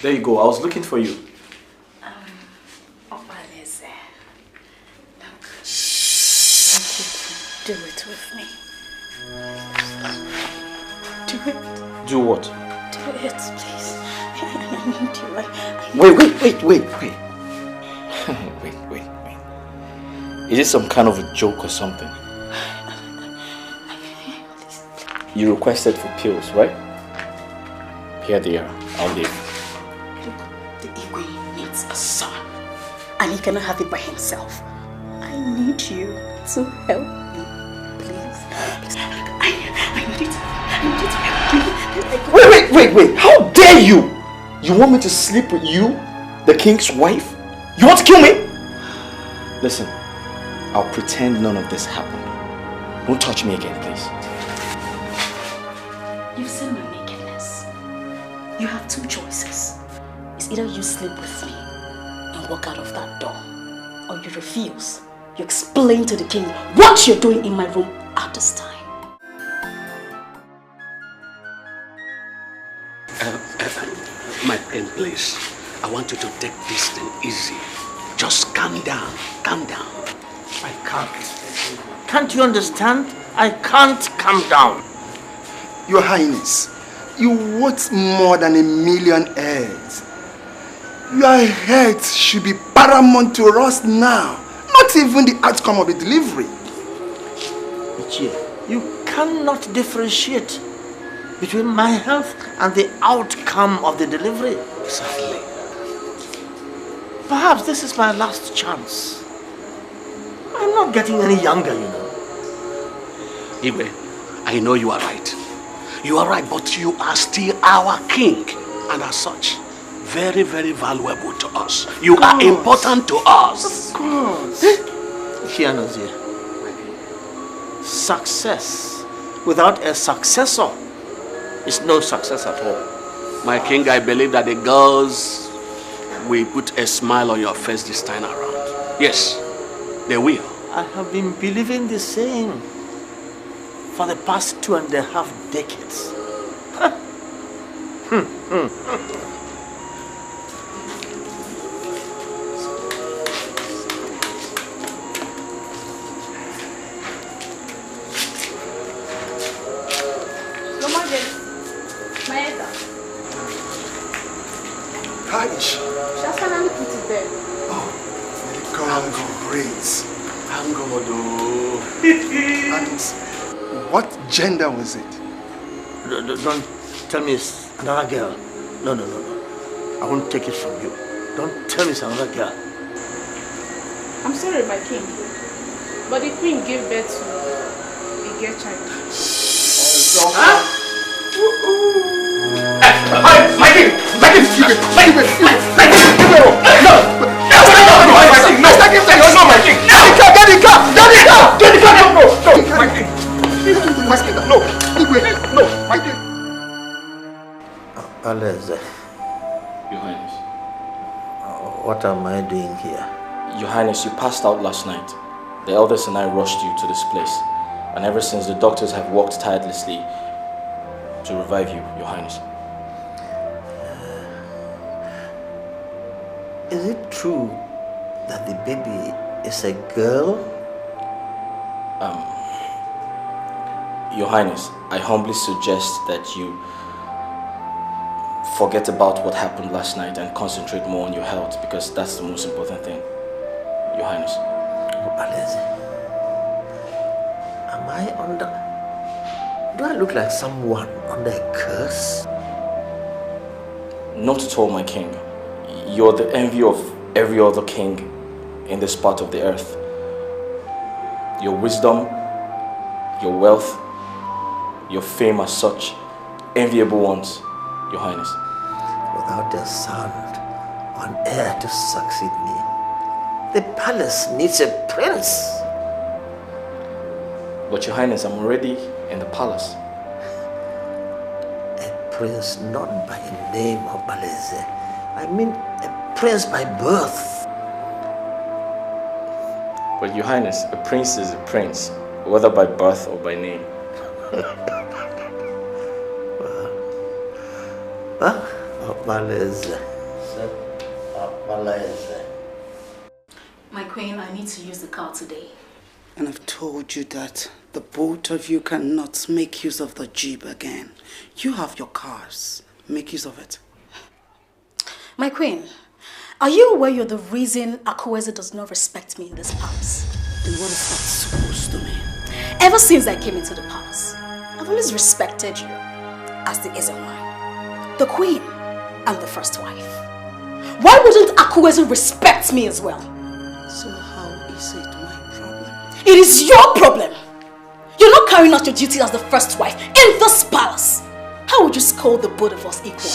There you go. I was looking for you. What is it? Look. Do it with me. Do it. Do what? Do it, please. I need you. Wait. wait. Is it some kind of a joke or something? You requested for pills, right? Here they are. I'll leave. The Igwe needs a son. And he cannot have it by himself. I need you to help me, please. I need you to help me. Wait. How dare you? You want me to sleep with you, the king's wife? You want to kill me? Listen, I'll pretend none of this happened. Don't touch me again, please. You've seen my nakedness. You have two choices. It's either you sleep with me and walk out of that door, or you refuse. You explain to the king what you're doing in my room at this time. My friend, please. I want you to take this thing easy. Just calm down. Calm down. I can't. Can't you understand? I can't calm down. Your Highness, you want more than 1 million heads. Your heads should be paramount to us now. Not even the outcome of the delivery. Ichie, you cannot differentiate between my health and the outcome of the delivery. Exactly. Perhaps this is my last chance. I'm not getting any younger, you know. Igwe, I know you are right. You are right, but you are still our king. And as such, very, very valuable to us. You are important to us. Of course. Chianozie, success without a successor is no success at all. My king, I believe that the girls will put a smile on your face this time around. Yes, they will. I have been believing the same for the past 2.5 decades. Harish. Just finally put it there. Oh, God, great. Thank God. And what gender was it? Don't tell me it's another girl. No. I won't take it from you. Don't tell me it's another girl. I'm sorry, my king, but the queen gave birth to a girl child. Huh? My king! Aleza, Your Highness. what am I doing here? Your Highness, you passed out last night. The elders and I rushed you to this place. And ever since, the doctors have worked tirelessly to revive you, Your Highness. Is it true that the baby is a girl? Your Highness, I humbly suggest that you forget about what happened last night and concentrate more on your health, because that's the most important thing, Your Highness. Aleza, am I under... Do I look like someone under a curse? Not at all, my king. You're the envy of every other king in this part of the earth. Your wisdom, your wealth, your fame are such enviable ones, Your Highness. Without a son or an heir to succeed me, the palace needs a prince. But Your Highness, I'm already in the palace. A prince not by name or Baleze. I mean a prince by birth. But Your Highness, a prince is a prince, whether by birth or by name. Baleze. My queen, I need to use the car today. And I've told you that the both of you cannot make use of the jeep again. You have your cars. Make use of it. My queen, are you aware you're the reason Akweze does not respect me in this palace? Then what is that supposed to mean? Ever since I came into the palace, I've always respected you as the Ezenwai, the queen, and the first wife. Why wouldn't Akweze respect me as well? So how is it my problem? It is your problem. You're not carrying out your duty as the first wife in this palace. How would you scold the both of us equally?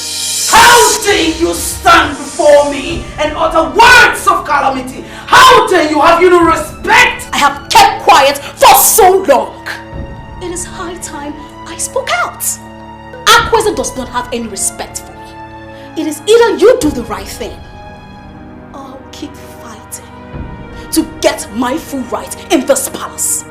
How dare you stand before me and utter words of calamity? How dare you have no respect? I have kept quiet for so long. It is high time I spoke out. Akweze does not have any respect for me. It is either you do the right thing or I'll keep fighting to get my full right in this palace.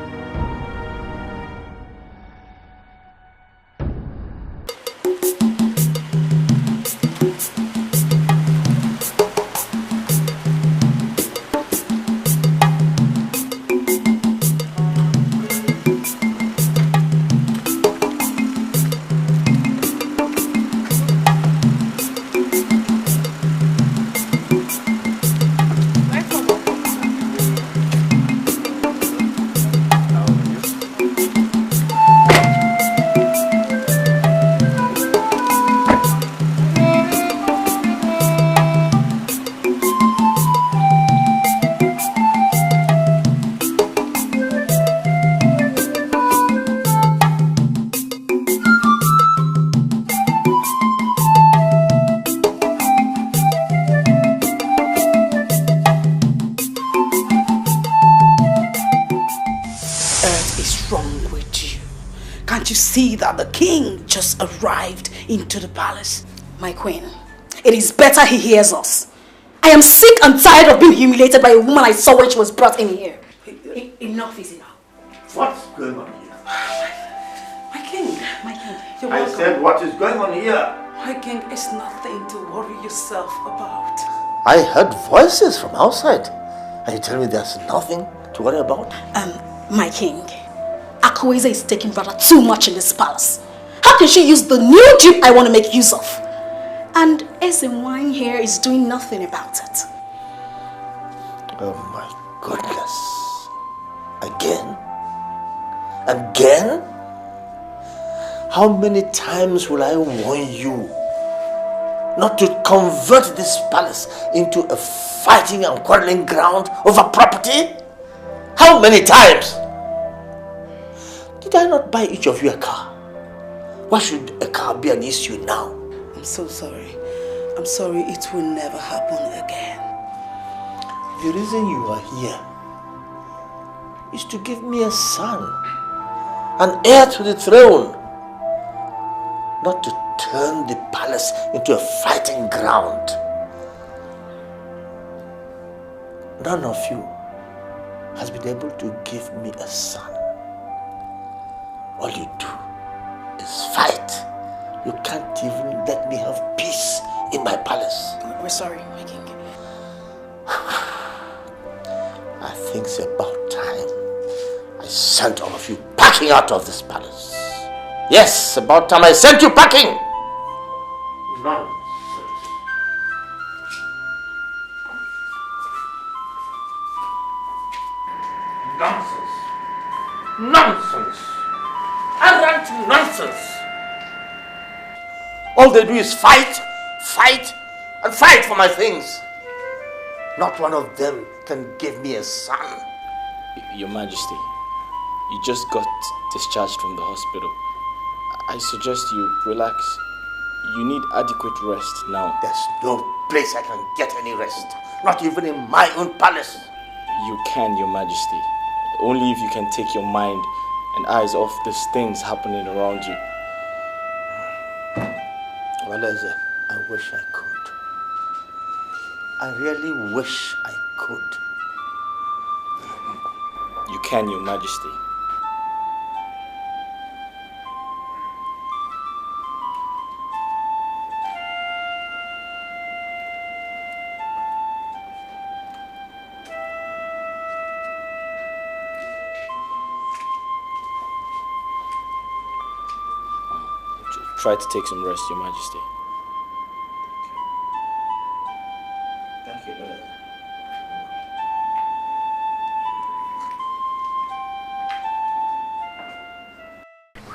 See that the king just arrived into the palace. My queen, it is better he hears us. I am sick and tired of being humiliated by a woman I saw when she was brought in here. Enough is enough. What's going on here? My king, you're I welcome. said, what is going on here? My king, it's nothing to worry yourself about. I heard voices from outside. And you tell me there's nothing to worry about? My king, Akweze is taking rather too much in this palace. How can she use the new jeep I want to make use of? And Ezenwine here is doing nothing about it. Oh my goodness. Again? Again? How many times will I warn you not to convert this palace into a fighting and quarreling ground over property? How many times? Did I not buy each of you a car? Why should a car be an issue now? I'm so sorry. I'm sorry, it will never happen again. The reason you are here is to give me a son, an heir to the throne, not to turn the palace into a fighting ground. None of you has been able to give me a son. All you do is fight. You can't even let me have peace in my palace. We're sorry, my king. I think it's about time I sent all of you packing out of this palace. Yes, about time I sent you packing. Nonsense. Nonsense. Nonsense. Arrant nonsense. All they do is fight, fight, and fight for my things. Not one of them can give me a son. Your Majesty, you just got discharged from the hospital. I suggest you relax. You need adequate rest now. There's no place I can get any rest. Not even in my own palace. You can, Your Majesty. Only if you can take your mind and eyes off these things happening around you. Waleze, I wish I could. I really wish I could. You can, Your Majesty. Try to take some rest, Your Majesty. Thank you, brother.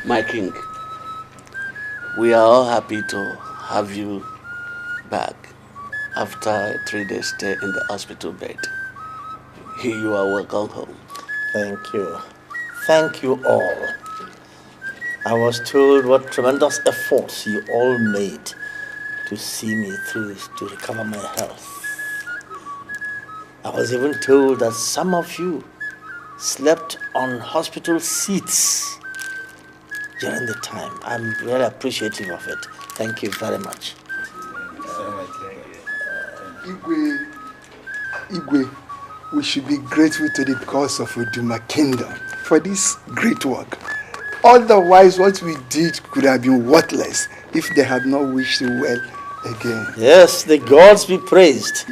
My king, we are all happy to have you back after a 3-day stay in the hospital bed. You are welcome home. Thank you. Thank you all. I was told what tremendous efforts you all made to see me through to recover my health. I was even told that some of you slept on hospital seats during the time. I'm very appreciative of it. Thank you very much. Igwe, we should be grateful to the gods of Uduma Kingdom for this great work. Otherwise, what we did could have been worthless if they had not wished you well again. Yes, the gods be praised.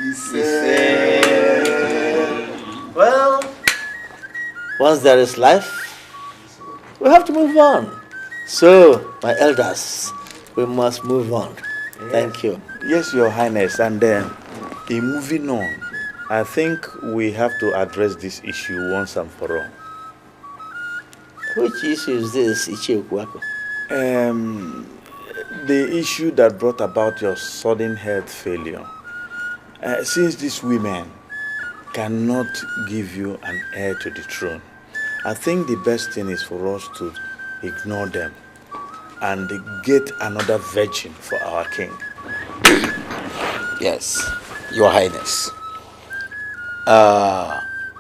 Well, once there is life, we have to move on. So, my elders, we must move on. Thank you. Yes, Your Highness. And in moving on, I think we have to address this issue once and for all. Which issue is this, Ichiokwako? The issue that brought about your sudden health failure. Since these women cannot give you an heir to the throne, I think the best thing is for us to ignore them and get another virgin for our king. Yes, Your Highness.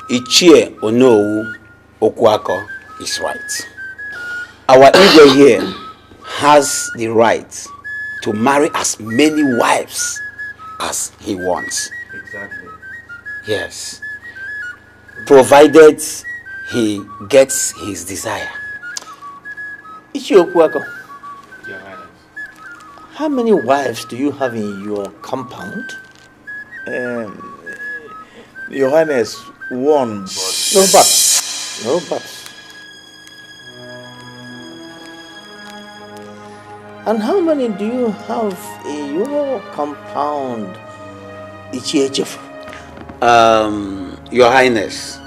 Ichie Onowu Okwako is right. Our Igwe here has the right to marry as many wives as he wants. Exactly. Yes. Provided he gets his desire. Ichiokwako, Your Highness. how many wives do you have in your compound? Your Highness, one, but... No buts. No buts. And how many do you have in your compound, Ichiechefu? Your Highness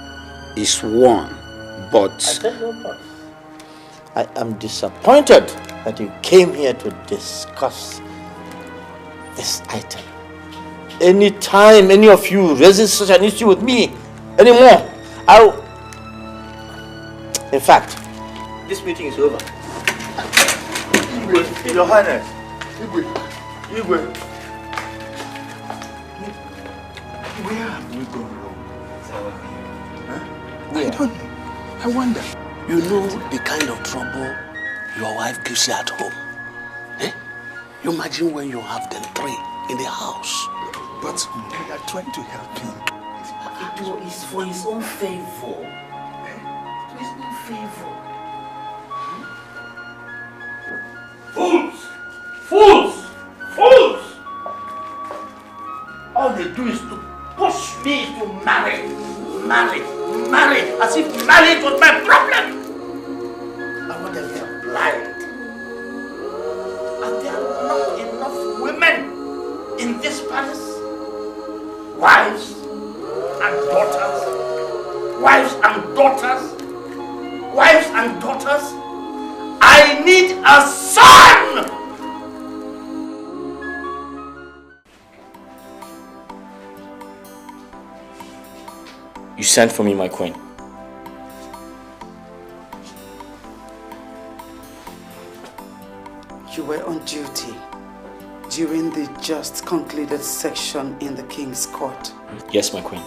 is one, but... I said no buts. I am disappointed that you came here to discuss this item. Anytime any of you raises such an issue with me anymore, I'll... In fact, this meeting is over. Igwe, Your Highness. Igwe. Where have we gone wrong? I don't know. I wonder. You know the kind of trouble your wife gives you at home. Eh? You imagine when you have them 3 in the house. But we are trying to help him. It is for his own favor. For his own favor. Fools! Fools! Fools! All they do is to push me to marry, as if marriage was my problem. I wonder if they are blind. Are there not enough women in this palace? Wives and daughters. Wives and daughters. Wives and daughters. I need a son! You sent for me, my queen. You were on duty during the just concluded section in the King's Court. Yes, my queen.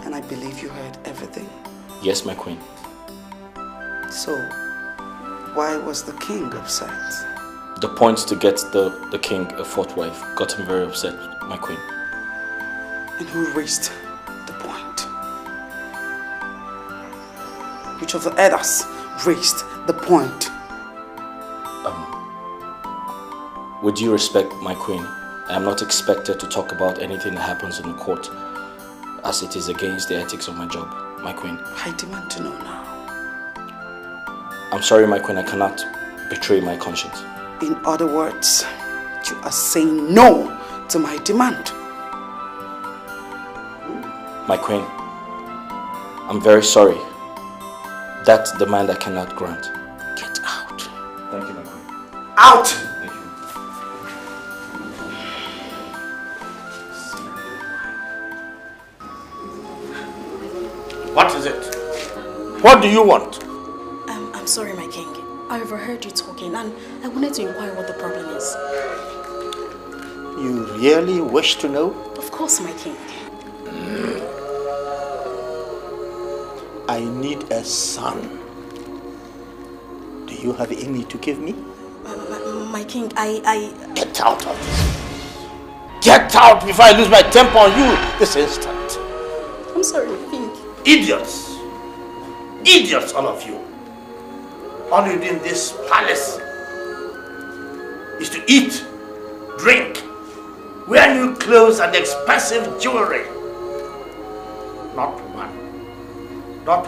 And I believe you heard everything. Yes, my queen. So, why was the king upset? The point to get the king a 4th wife got him very upset, my queen. And who raised the point? Which of the elders raised the point? With due respect, my queen, I am not expected to talk about anything that happens in the court, as it is against the ethics of my job, my queen. I demand to know now. I'm sorry, my queen, I cannot betray my conscience. In other words, you are saying no to my demand. My queen, I'm very sorry. That demand I cannot grant. Get out. Thank you, my queen. Out! Thank you. What is it? What do you want? I'm sorry, my king. I overheard you talking and I wanted to inquire what the problem is. You really wish to know? Of course, my king. I need a son. Do you have any to give me? My king, I... Get out of this. Get out before I lose my temper on you this instant. I'm sorry, my king. Idiots. Idiots, all of you. All you do in this palace is to eat, drink, wear new clothes and expensive jewelry. Not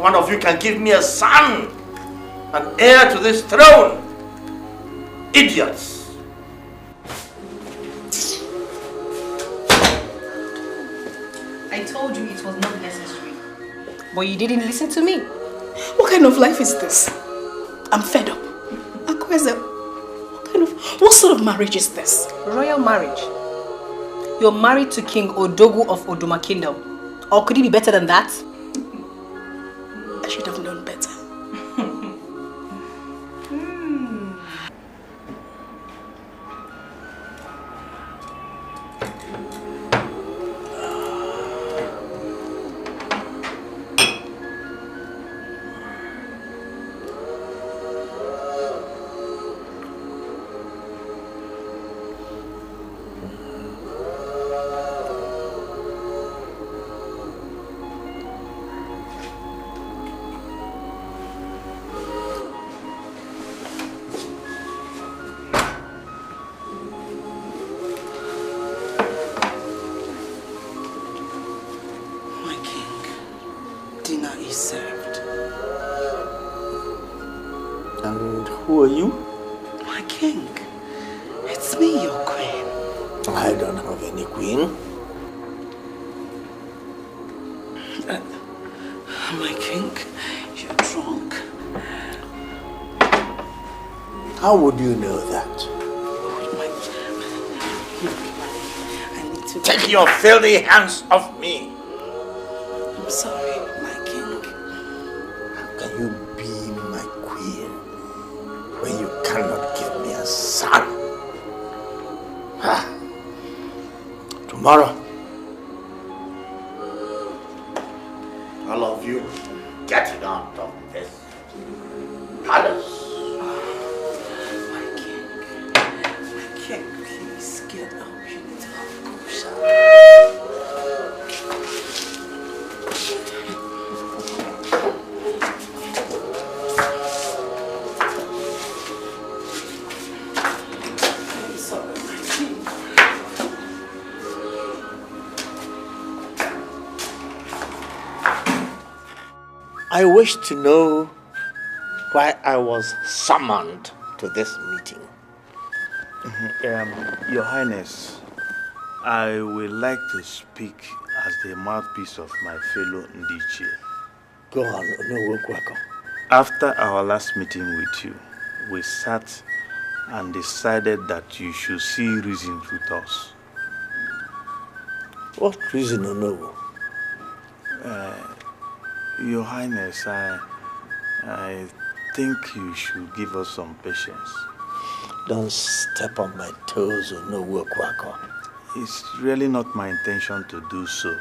one of you can give me a son, an heir to this throne. Idiots. I told you it was not necessary, but you didn't listen to me. What kind of life is this? I'm fed up. What sort of marriage is this? Royal marriage. You're married to King Odogu of Oduma Kingdom. Or could it be better than that? I should have known better. Who are you? My king. It's me, your queen. I don't have any queen. My king, you're drunk. How would you know that? I need to... Take your filthy hands off me. I'm sorry, my king. How can you be my queen when you cannot give me a son? Tomorrow, all of you get out of this palace. My king, please get up. You need to have Gosha. I wish to know why I was summoned to this meeting. Your Highness, I would like to speak as the mouthpiece of my fellow Ndiche. Go on, Onowokwako. After our last meeting with you, we sat and decided that you should see reasons with us. What reason, Onowo? Your Highness, I think you should give us some patience. Don't step on my toes, Onowokwako. It's really not my intention to do so.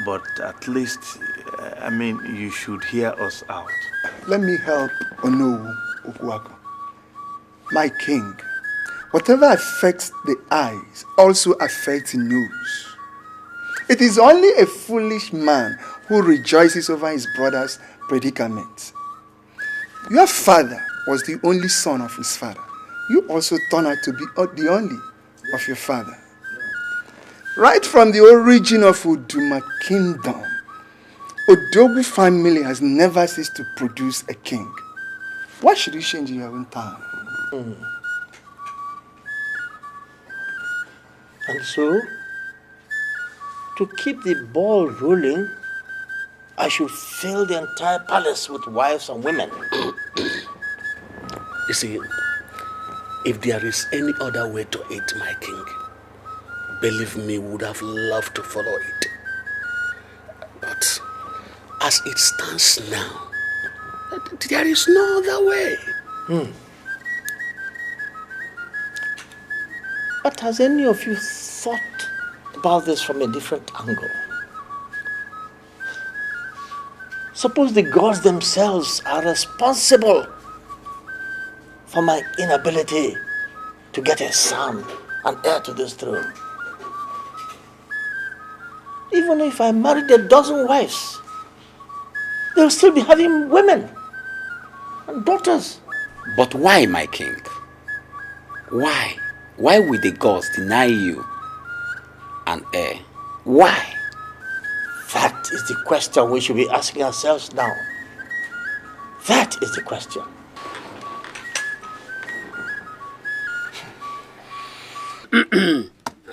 But at least, you should hear us out. Let me help Onowu Okwako. My king, whatever affects the eyes also affects the nose. It is only a foolish man who rejoices over his brother's predicament. Your father was the only son of his father. You also turned out to be the only of your father. Right from the origin of Oduma Kingdom, Odogu family has never ceased to produce a king. Why should you change in your own time? And so, to keep the ball rolling, I should fill the entire palace with wives and women. You see, if there is any other way to it, my king, believe me, would have loved to follow it. But as it stands now, there is no other way. But has any of you thought about this from a different angle? Suppose the gods themselves are responsible for my inability to get a son, an heir to this throne. Even if I married a dozen wives, they'll still be having women and daughters. But why, my king? Why? Why will the gods deny you an heir? Why? That is the question we should be asking ourselves now. That is the question.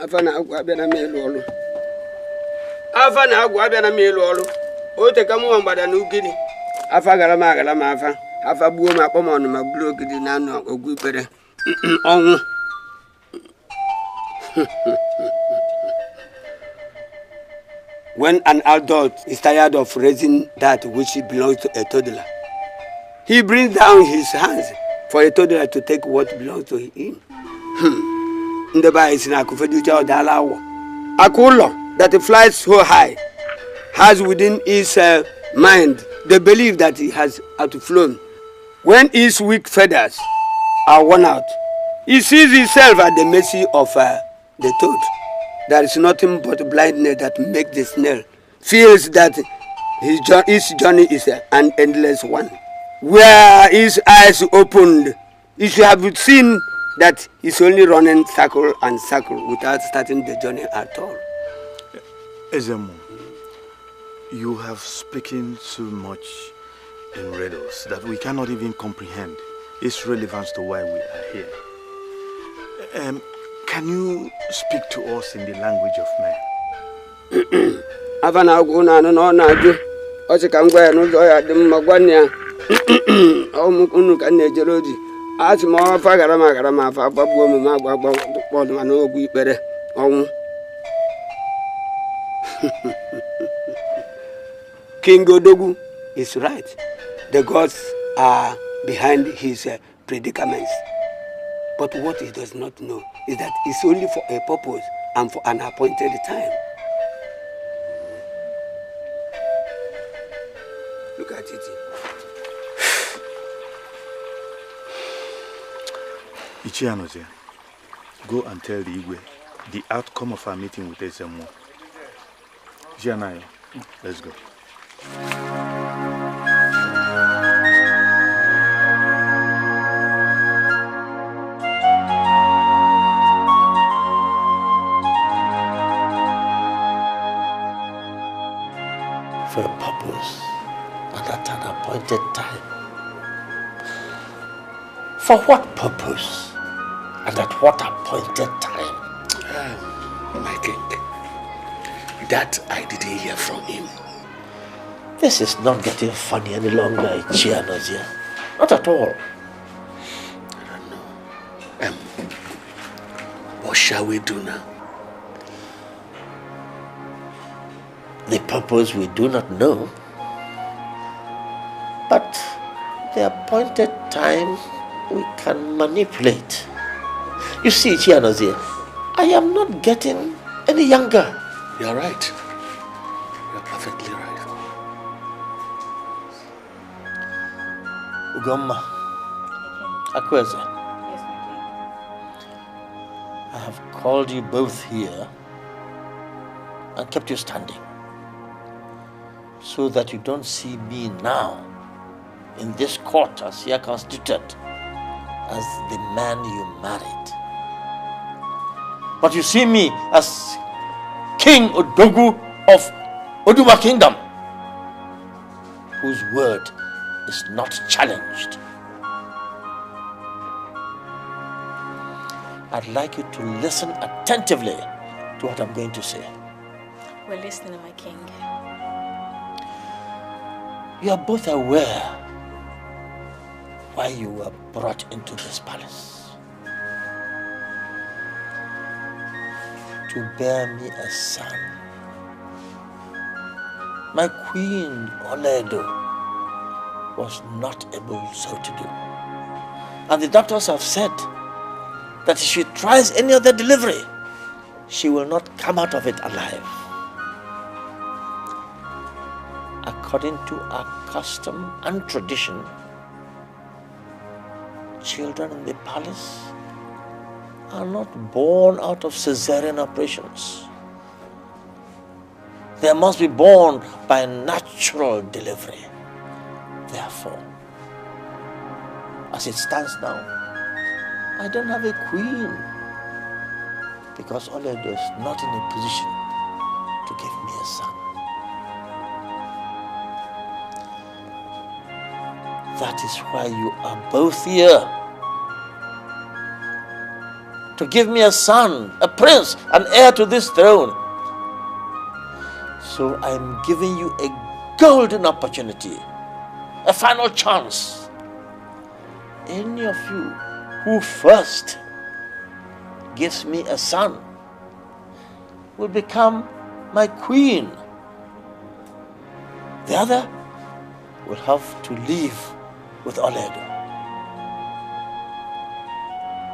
Afa na agwa bịa na m elu ọrụ. Afa na agwa bịa na m elu ọrụ. O te ka m nwa mgbada n'ugidi. Afa gara m afa. Afa gbuo m akpọ m ọnụ ma buru ogidi na anụ ogwu ikpere. Ọnwụ. When an adult is tired of raising that which belongs to a toddler, he brings down his hands for a toddler to take what belongs to him. Akulo that flies so high has within its mind the belief that he has outflown. When his weak feathers are worn out, he sees himself at the mercy of the toad. There is nothing but blindness that makes the snail feels that his journey is an endless one. Where his eyes opened, he should have seen that he's only running circle and circle without starting the journey at all. Ezemo, you have spoken so much in riddles that we cannot even comprehend its relevance to why we are here. Can you speak to us in the language of men? Avana guna no na ju. O se kan gwa no zo ya dim magwania. O mu kunu kan na jeroji. Asi mo fa gara ma fa gbagbo mu ma gbagbo po ma no ogwu ipere. Onwu. King Odogwu is right. The gods are behind his predicaments. But what he does not know is that it's only for a purpose and for an appointed time. Look at it. Ichianoze, go and tell the Igwe the outcome of our meeting with Ezemo. Ichianayo, let's go. For a purpose and at an appointed time. For what purpose and at what appointed time? My king, that I didn't hear from him. This is not getting funny any longer, Ichianozie. Not at all. I don't know. What shall we do now? The purpose we do not know, but the appointed time we can manipulate. You see, Chianozie, I am not getting any younger. You're right. You're perfectly right. Ugomma, Akweze, Yes, my I have called you both here and kept you standing, so that you don't see me now in this court as here constituted as the man you married. But you see me as King Odogwu of Oduma Kingdom, whose word is not challenged. I'd like you to listen attentively to what I'm going to say. We're listening, my king. You are both aware why you were brought into this palace. To bear me a son. My queen, Oledo, was not able so to do. And the doctors have said that if she tries any other delivery, she will not come out of it alive. According to our custom and tradition, children in the palace are not born out of cesarean operations. They must be born by natural delivery. Therefore, as it stands now, I don't have a queen because Oledo is not in a position to give me a son. That is why you are both here. To give me a son, a prince, an heir to this throne. So I'm giving you a golden opportunity, a final chance. Any of you who first gives me a son will become my queen. The other will have to leave with Oledo.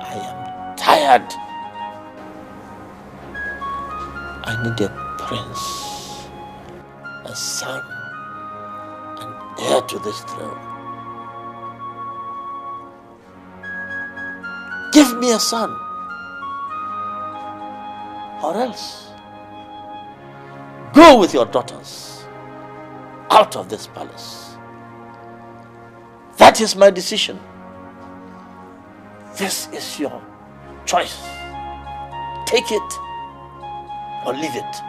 I am tired. I need a prince, a son, an heir to this throne. Give me a son, or else go with your daughters out of this palace. That is my decision. This is your choice. Take it or leave it.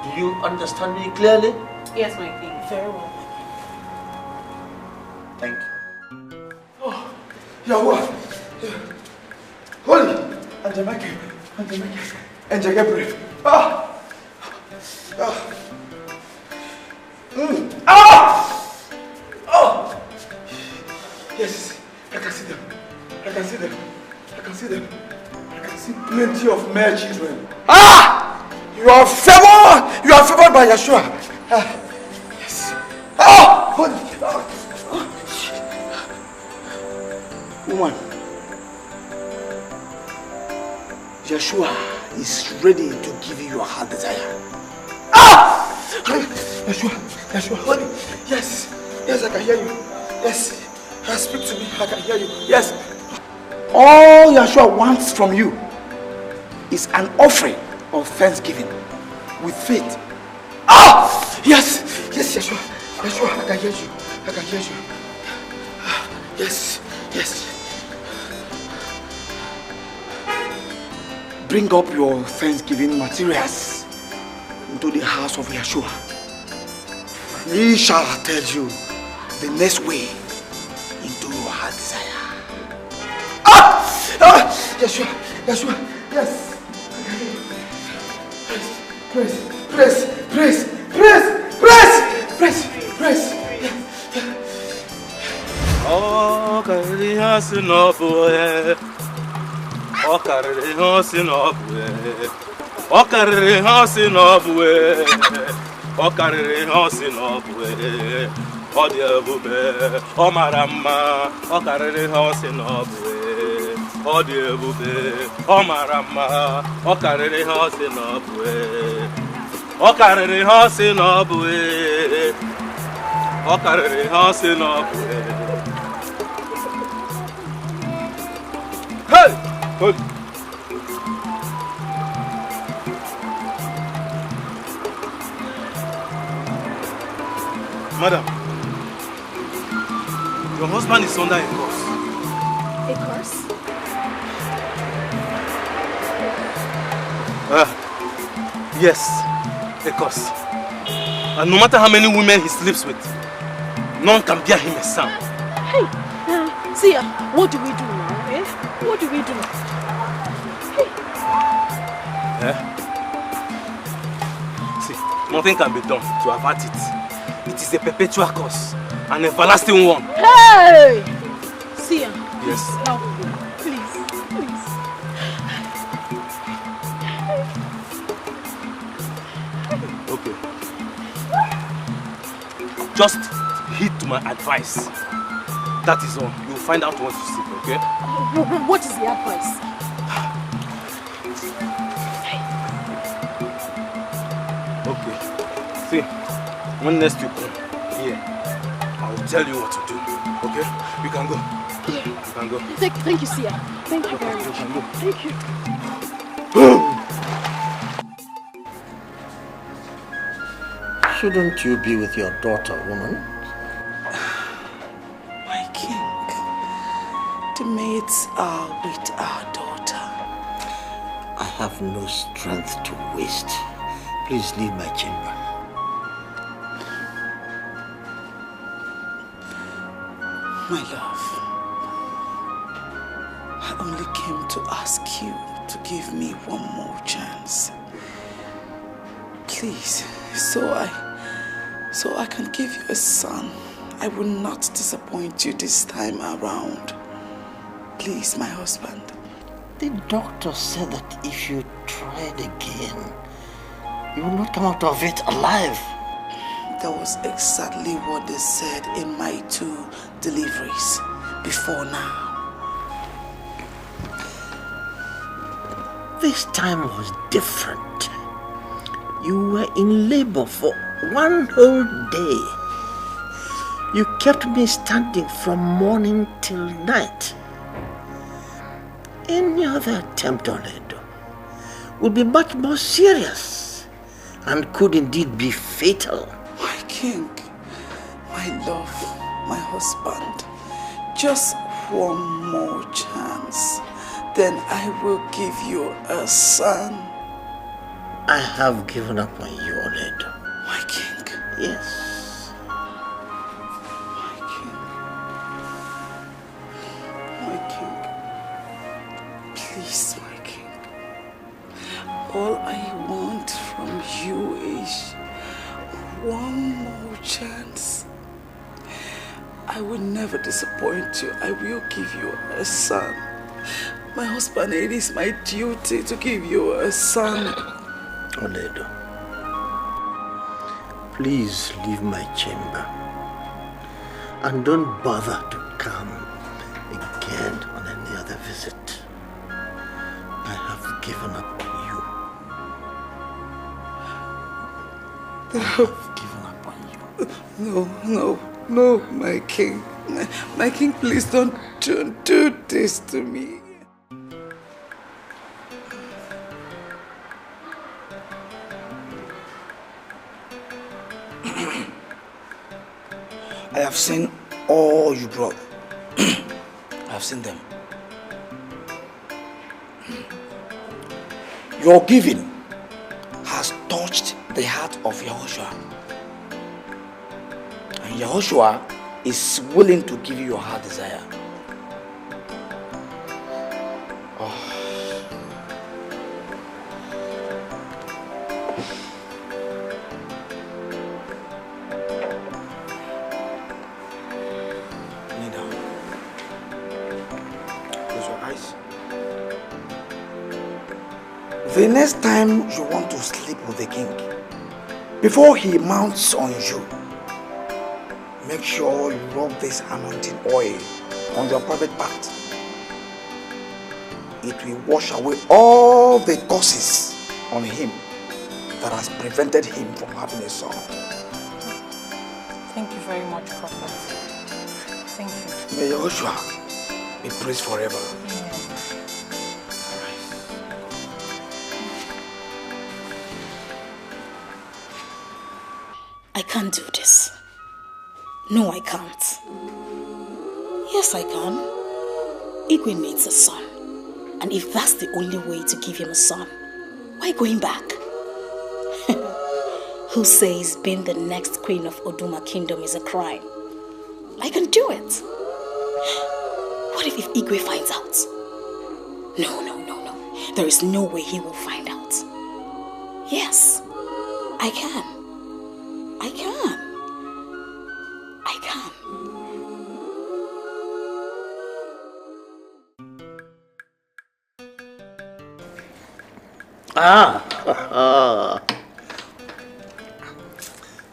Do you understand me clearly? Yes, my king. Very well. Thank you. Oh, Yahweh. Holy. And Jamaica. And Gabriel. Ah! Ah! Ah! Oh! Yes, I can see them. I can see them. I can see them. I can see plenty of male children. Ah! You are favored! You are favored by Yeshua. Ah. Yes. Oh! Woman, Yeshua is ready to give you your heart desire. Ah! Yeshua, yes, I can hear you. Yes, speak to me, I can hear you. Yes. All Yeshua wants from you is an offering of thanksgiving with faith. Ah! Yes, Yeshua, I can hear you. Yes. Bring up your thanksgiving materials into the house of Yeshua. He shall tell you the next way into your heart desire. Ah! Yeshua, yes. Praise. Oh, Karihasi no boy. Oh, Karihasi no boy. Oh, Karihasi no boy. Oh, Karihasi no boy. Oh, dear Bube. Oh, Marama. Oh, Karihasi no boy. Oh, dear Bube. Oh, Marama. Oh, Karihasi no boy. Oh, Karihasi no boy. Oh, Karihasi no boy. Hey! Good. Madam, your husband is under a curse. A curse? Yes, a curse. And no matter how many women he sleeps with, none can bear him a son. Hey, see, what do we do now, eh? what do we do? See, nothing can be done to avert it. It is a perpetual curse, an everlasting one. Hey! See ya. Yes. Now, please, please. Okay. Just heed to my advice. That is all. You'll find out what to seek, okay? What is the advice? Okay. See, when next you come here, I will tell you what to do. Okay? You can go. You can go. Thank you, Sia. Thank you very much. You can go. Thank you. Shouldn't you be with your daughter, woman? My king, the maids are with our daughter. I have no strength to waste. Please leave my chamber. My love, I only came to ask you to give me one more chance. Please, so I can give you a son. I will not disappoint you this time around. Please, my husband. The doctor said that if you tried again, you will not come out of it alive. That was exactly what they said in my 2 deliveries before now. This time was different. You were in labor for 1 whole day. You kept me standing from morning till night. Any other attempt on it would be much more serious and could indeed be fatal. My king, my love, my husband, just one more chance, then I will give you a son. I have given up on you, Oledo. My king. Yes. My king. My king. Please, my king. All I want from you is one more chance. I will never disappoint you. I will give you a son. My husband, it is my duty to give you a son. Oledo, please leave my chamber and don't bother to come again on any other visit. I have given up on you. I have given up on you. No, my king. My king, please don't do this to me. I have seen all you brought. I have seen them. Your giving has touched the heart of Yahushua. And Yahushua is willing to give you your heart desire. The next time you want to sleep with the king, before he mounts on you, make sure you rub this anointing oil on your private part. It will wash away all the curses on him that has prevented him from having a son. Thank you very much, Prophet. Thank you. May Yahushua be praised forever. I can't do this. No, I can't. Yes, I can. Igwe needs a son. And if that's the only way to give him a son, why going back? Who says being the next queen of Oduma Kingdom is a crime? I can do it. What if Igwe finds out? No. There is no way he will find out. Yes, I can.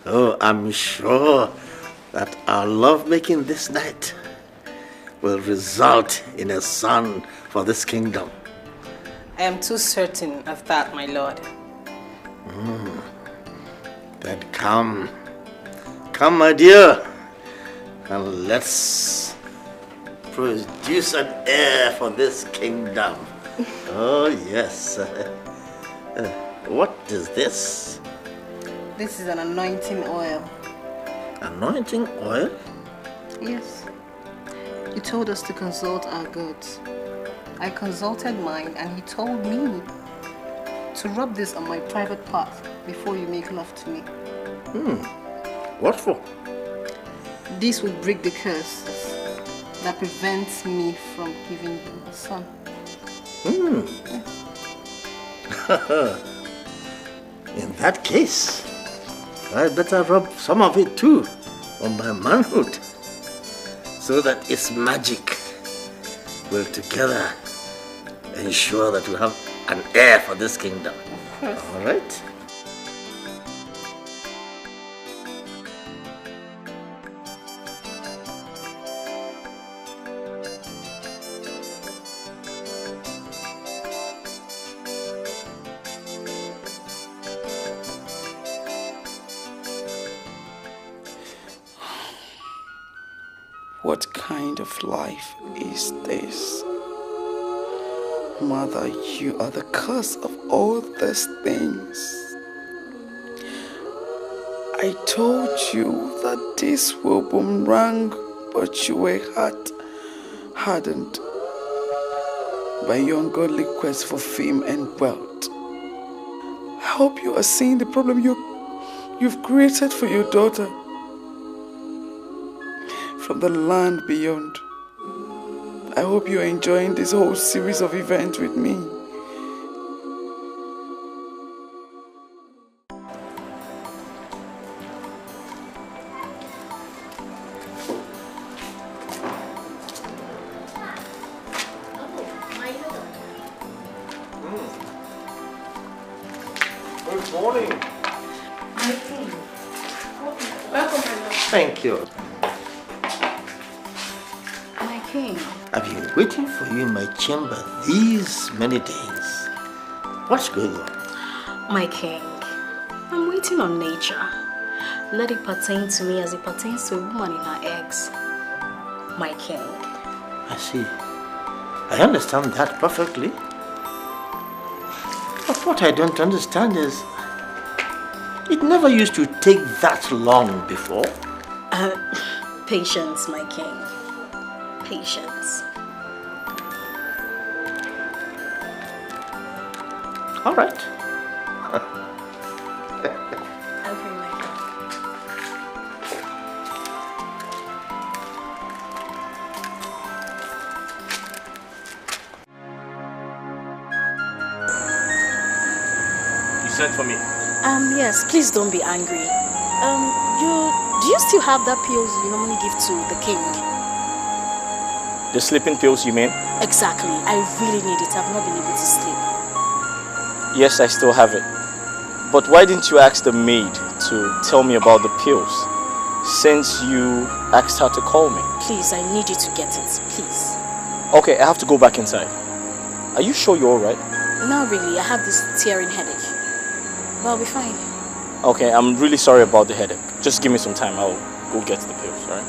Oh, I'm sure that our lovemaking this night will result in a son for this kingdom. I am too certain of that, my lord. Then come, my dear, and let's produce an heir for this kingdom. Oh, yes. What is this? This is an anointing oil. Anointing oil? Yes. You told us to consult our gods. I consulted mine and he told me to rub this on my private part before you make love to me. What for? This will break the curse that prevents me from giving you a son. In that case, I better rub some of it too on my manhood, so that its magic will together ensure that we have an heir for this kingdom. All right? What kind of life is this? Mother, you are the cause of all these things. I told you that this will boomerang, but you were hardened by your ungodly quest for fame and wealth. I hope you are seeing the problem you've created for your daughter from the land beyond. I hope you are enjoying this whole series of events with me. Good morning. Welcome, my lord. Thank you. My king. I've been waiting for you in my chamber these many days. What's going on? My king, I'm waiting on nature. Let it pertain to me as it pertains to a woman in her eggs. My king. I see. I understand that perfectly. But what I don't understand is, it never used to take that long before. Patience, my king. Patience. All right. Okay, my king. You sent for me. Yes, please don't be angry. Do you still have that pills you normally give to the king? The sleeping pills, you mean? Exactly. I really need it. I've not been able to sleep. Yes, I still have it. But why didn't you ask the maid to tell me about the pills, since you asked her to call me? Please, I need you to get it. Please. Okay, I have to go back inside. Are you sure you're alright? Not really. I have this tearing headache. But I'll be fine. Okay, I'm really sorry about the headache. Just give me some time. I'll go get the pills, alright?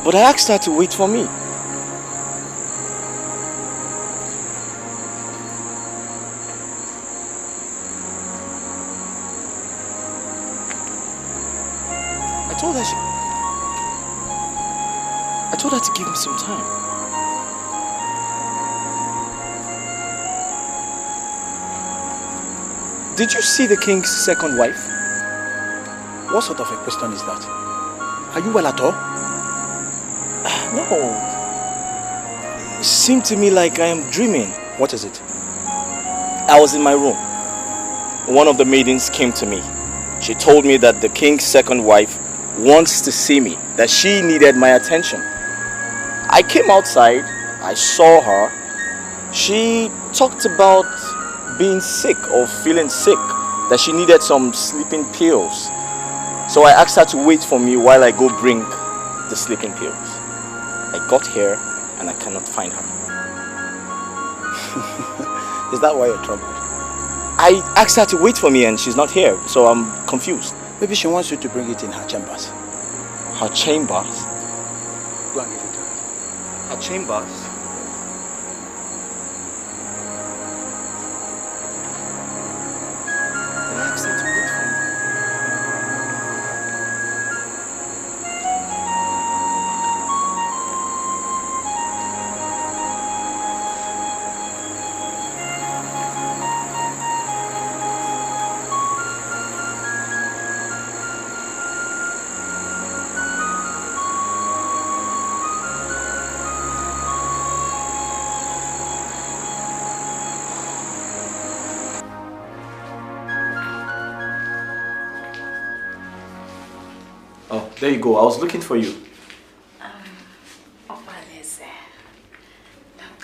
But I asked her to wait for me. her to give me some time. Did you see the king's second wife? What sort of a question is that? Are you well at all? No. It seemed to me like I am dreaming. What is it? I was in my room. One of the maidens came to me. She told me that the king's second wife wants to see me, that she needed my attention. I came outside, I saw her. She talked about being sick or feeling sick, that she needed some sleeping pills. So I asked her to wait for me while I go bring the sleeping pills. I got here and I cannot find her. Is that why you're troubled? I asked her to wait for me and she's not here, so I'm confused. Maybe she wants you to bring it in her chambers. Her chambers? Go and give it to her. Her chambers? I asked her to wait for me. Oh, there you go. I was looking for you. What is it? Look.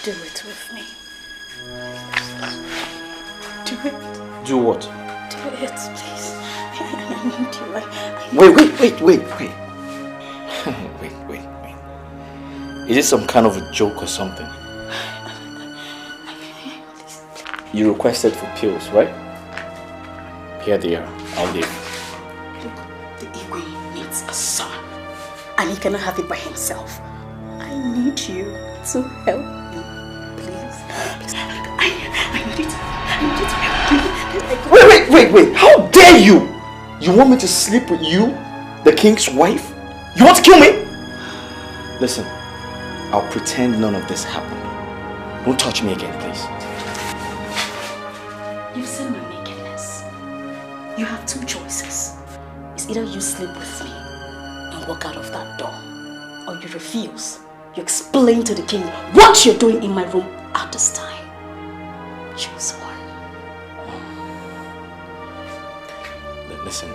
Do it with me. Do it. Do what? Do it, please. I need you. Wait. wait. Is it some kind of a joke or something? You requested for pills, right? Here they are. I'll leave. Look, the Igwe needs a son. And he cannot have it by himself. I need you to help me. Please. I need you to help me. Wait. How dare you? You want me to sleep with you? The king's wife? You want to kill me? Listen, I'll pretend none of this happened. Don't touch me again, please. You've seen my nakedness. You have two choices. It's either you sleep with me and walk out of that door, or you refuse. You explain to the king what you're doing in my room at this time. Choose one. Listen,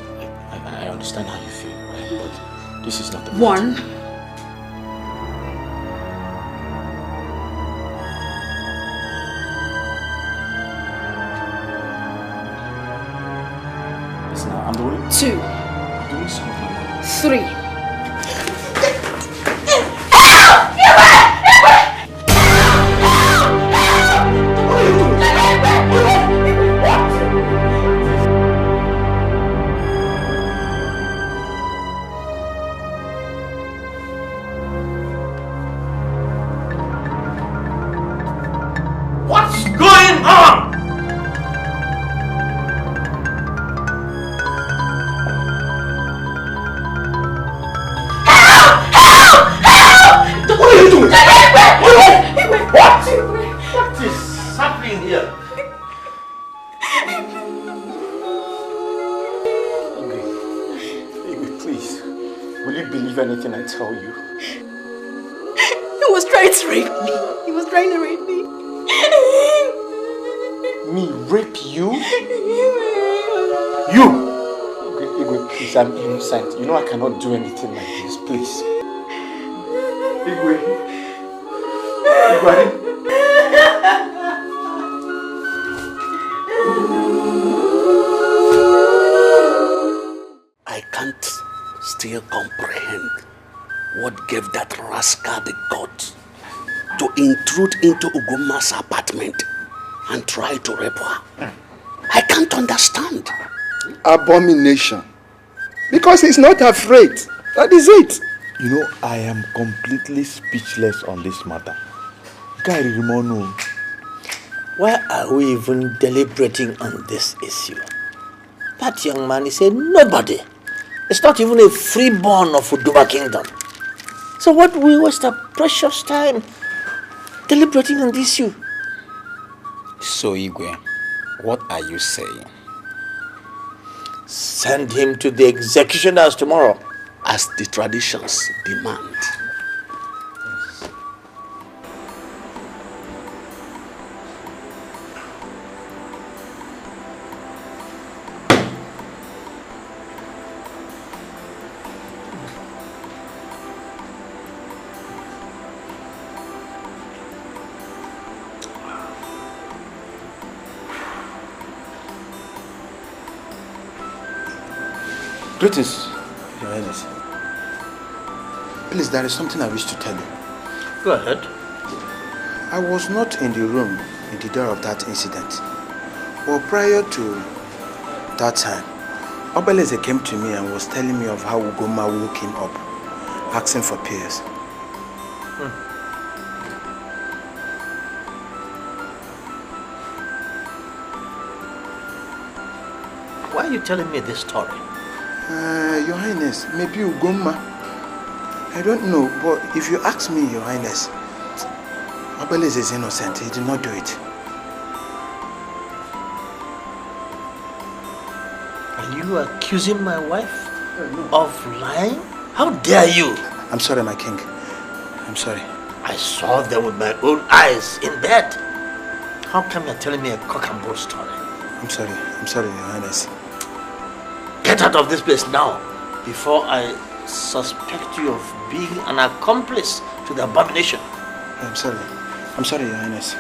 I understand how you feel, right? But this is not the one. Listen, I'm doing 2. I'm doing some of my 3. What's going on? What are you doing? What is happening here? Igwe, please. Will you believe anything I tell you? He was trying to rape me. He was trying to rape me. Me rape you? You! Igwe, please, I'm innocent. You know I cannot do anything like this, please. Igwe. I can't still comprehend what gave that rascal the guts to intrude into Ugoma's apartment and try to rape her. I can't understand. Abomination. Because he's not afraid. That is it. You know, I am completely speechless on this matter. Gary Rimono. Why are we even deliberating on this issue? That young man is a nobody. It's not even a freeborn of Uduma Kingdom. So what do we waste our precious time deliberating on this issue? So, Igwe, what are you saying? Send him to the executioners tomorrow. As the traditions demand. Greetings, Your Highness. Please, there is something I wish to tell you. Go ahead. I was not in the room in the day of that incident. Well, prior to that time, Obeleze came to me and was telling me of how Ugoma woke him up, asking for prayers. Why are you telling me this story? Your Highness, maybe Ugoma. I don't know, but if you ask me, Your Highness, Obeleze is innocent. He did not do it. Are you accusing my wife of lying? How dare you? I'm sorry, my king. I'm sorry. I saw them with my own eyes in bed. How come you're telling me a cock and bull story? I'm sorry, Your Highness. Get out of this place now, before I suspect you of being an accomplice to the abomination. I'm sorry, Your Highness.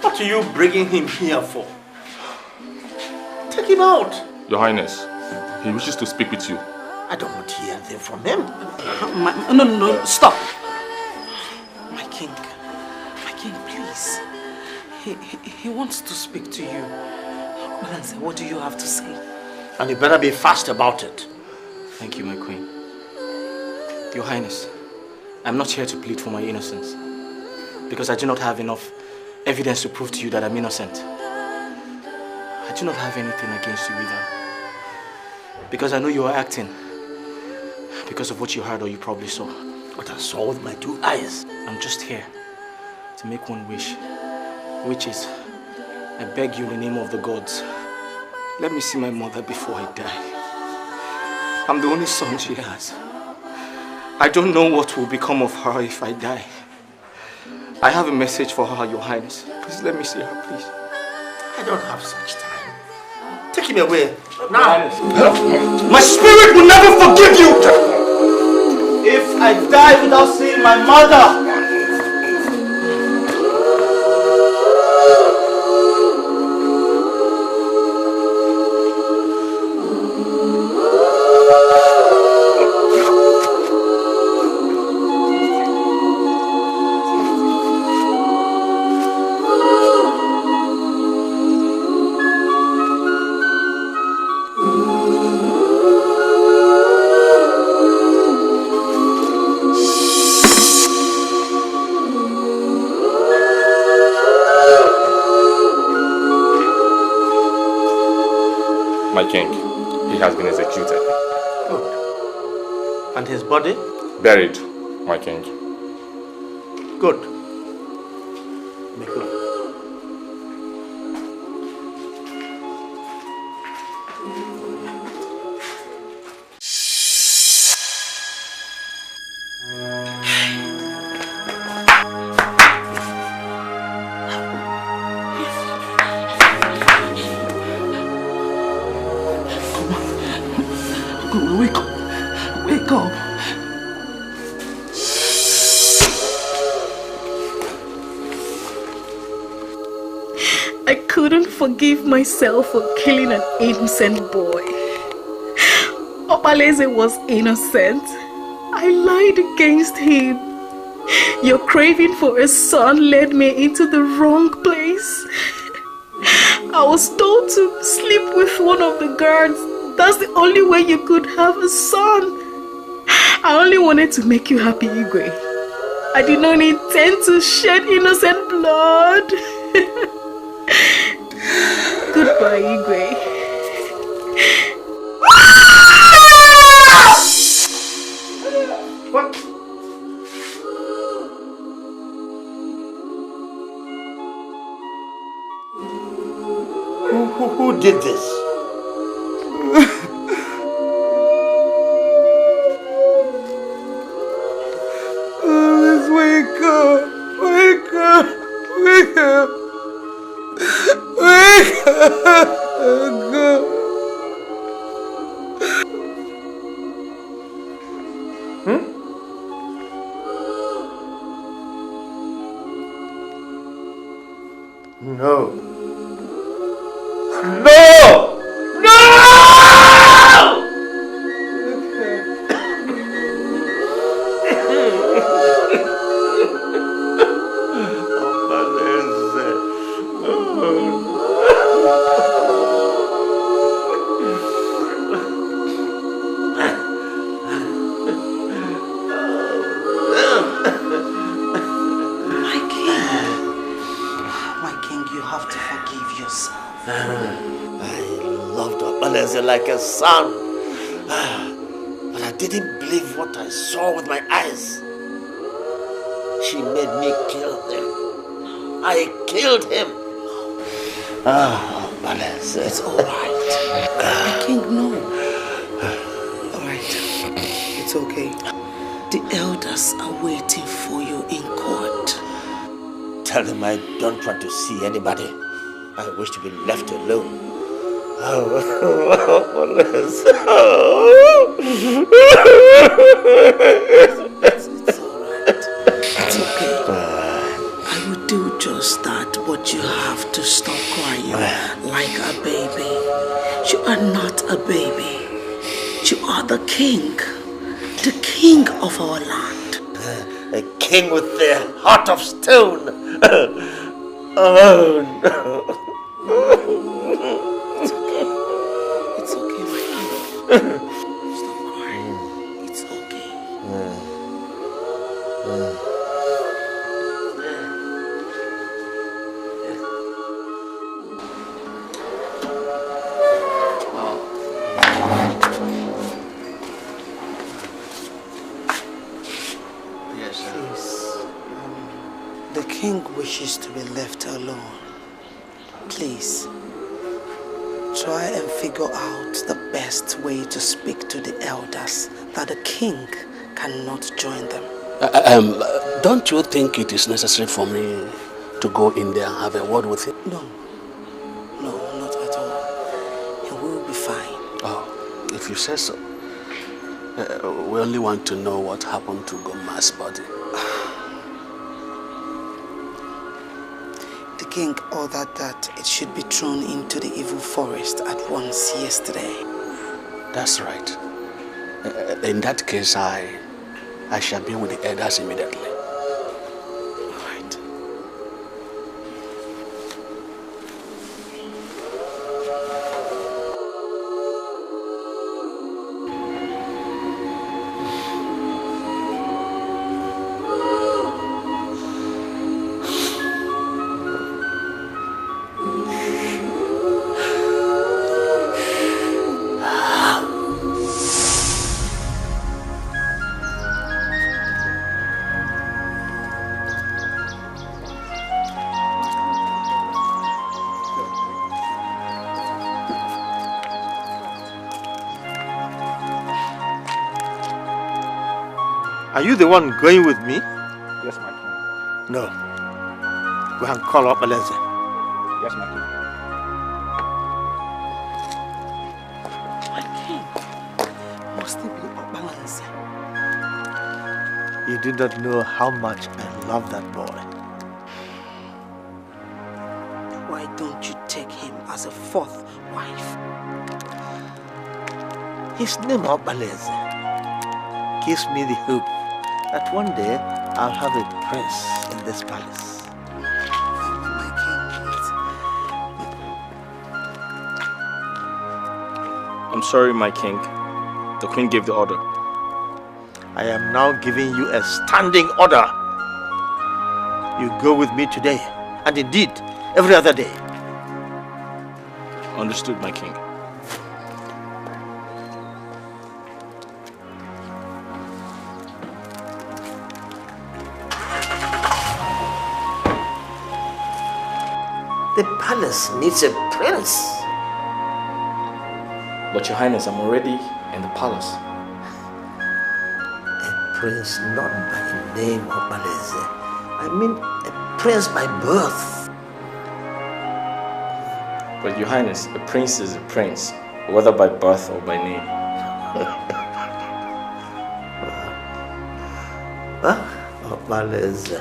What are you bringing him here for? Take him out. Your Highness, he wishes to speak with you. I don't want to hear anything from him. No, stop. My king, please. He wants to speak to you. Olanze, what do you have to say? And you better be fast about it. Thank you, my queen. Your Highness, I'm not here to plead for my innocence, because I do not have enough evidence to prove to you that I'm innocent. I do not have anything against you either, because I know you are acting because of what you heard or you probably saw. What I saw with my two eyes. I'm just here to make one wish, which is, I beg you in the name of the gods, let me see my mother before I die. I'm the only son she has. I don't know what will become of her if I die. I have a message for her, Your Highness. Please let me see her, please. I don't have such time. Take him away. Now. My spirit will never forgive you if I die without seeing my mother. My king, he has been executed. Good. And his body? Buried, my king. Good. Be good. couldn't forgive myself for killing an innocent boy. Obaleze was innocent. I lied against him. Your craving for a son led me into the wrong place. I was told to sleep with one of the guards. That's the only way you could have a son. I only wanted to make you happy, Igwe. I did not intend to shed innocent blood. Goodbye, Igwe. What? Who did this? Let's wake up! Wake up! Wake up! Wake up! Oh, God. No. No! No! Like a son, but I didn't believe what I saw with my eyes. She made me kill him. I killed him. Balance. It's all right. I can't know. All right, it's okay. The elders are waiting for you in court. Tell them I don't want to see anybody. I wish to be left alone. It's okay. I will do just that, but you have to stop crying like a baby. You are not a baby. You are the king of our land. A king with a heart of stone. Oh no. It's okay, my king. Stop crying. It's okay. Yes, sir. Please, the king wishes to be left alone. Please. Try and figure out the best way to speak to the elders that the king cannot join them. Don't you think it is necessary for me to go in there and have a word with him? No, not at all. He will be fine. Oh, if you say so. We only want to know what happened to Goma's body. The king ordered that it should be thrown into the evil forest at once yesterday. That's right. In that case, I shall be with the elders immediately. All right. Are you the one going with me? Yes, my king. No. Go and call up Aleze. Yes, my king. My king, must it be Obaleze? You do not know how much I love that boy. Why don't you take him as a fourth wife? His name, Obaleze, gives me the hope that one day I'll have a prince in this palace. My king, I'm sorry, my king. The queen gave the order. I am now giving you a standing order. You go with me today, and indeed, every other day. Understood, my king. The palace needs a prince. But your highness, I'm already in the palace. A prince not by the name of Baleze. I mean a prince by birth. But your highness, a prince is a prince, whether by birth or by name. Huh? Baleze.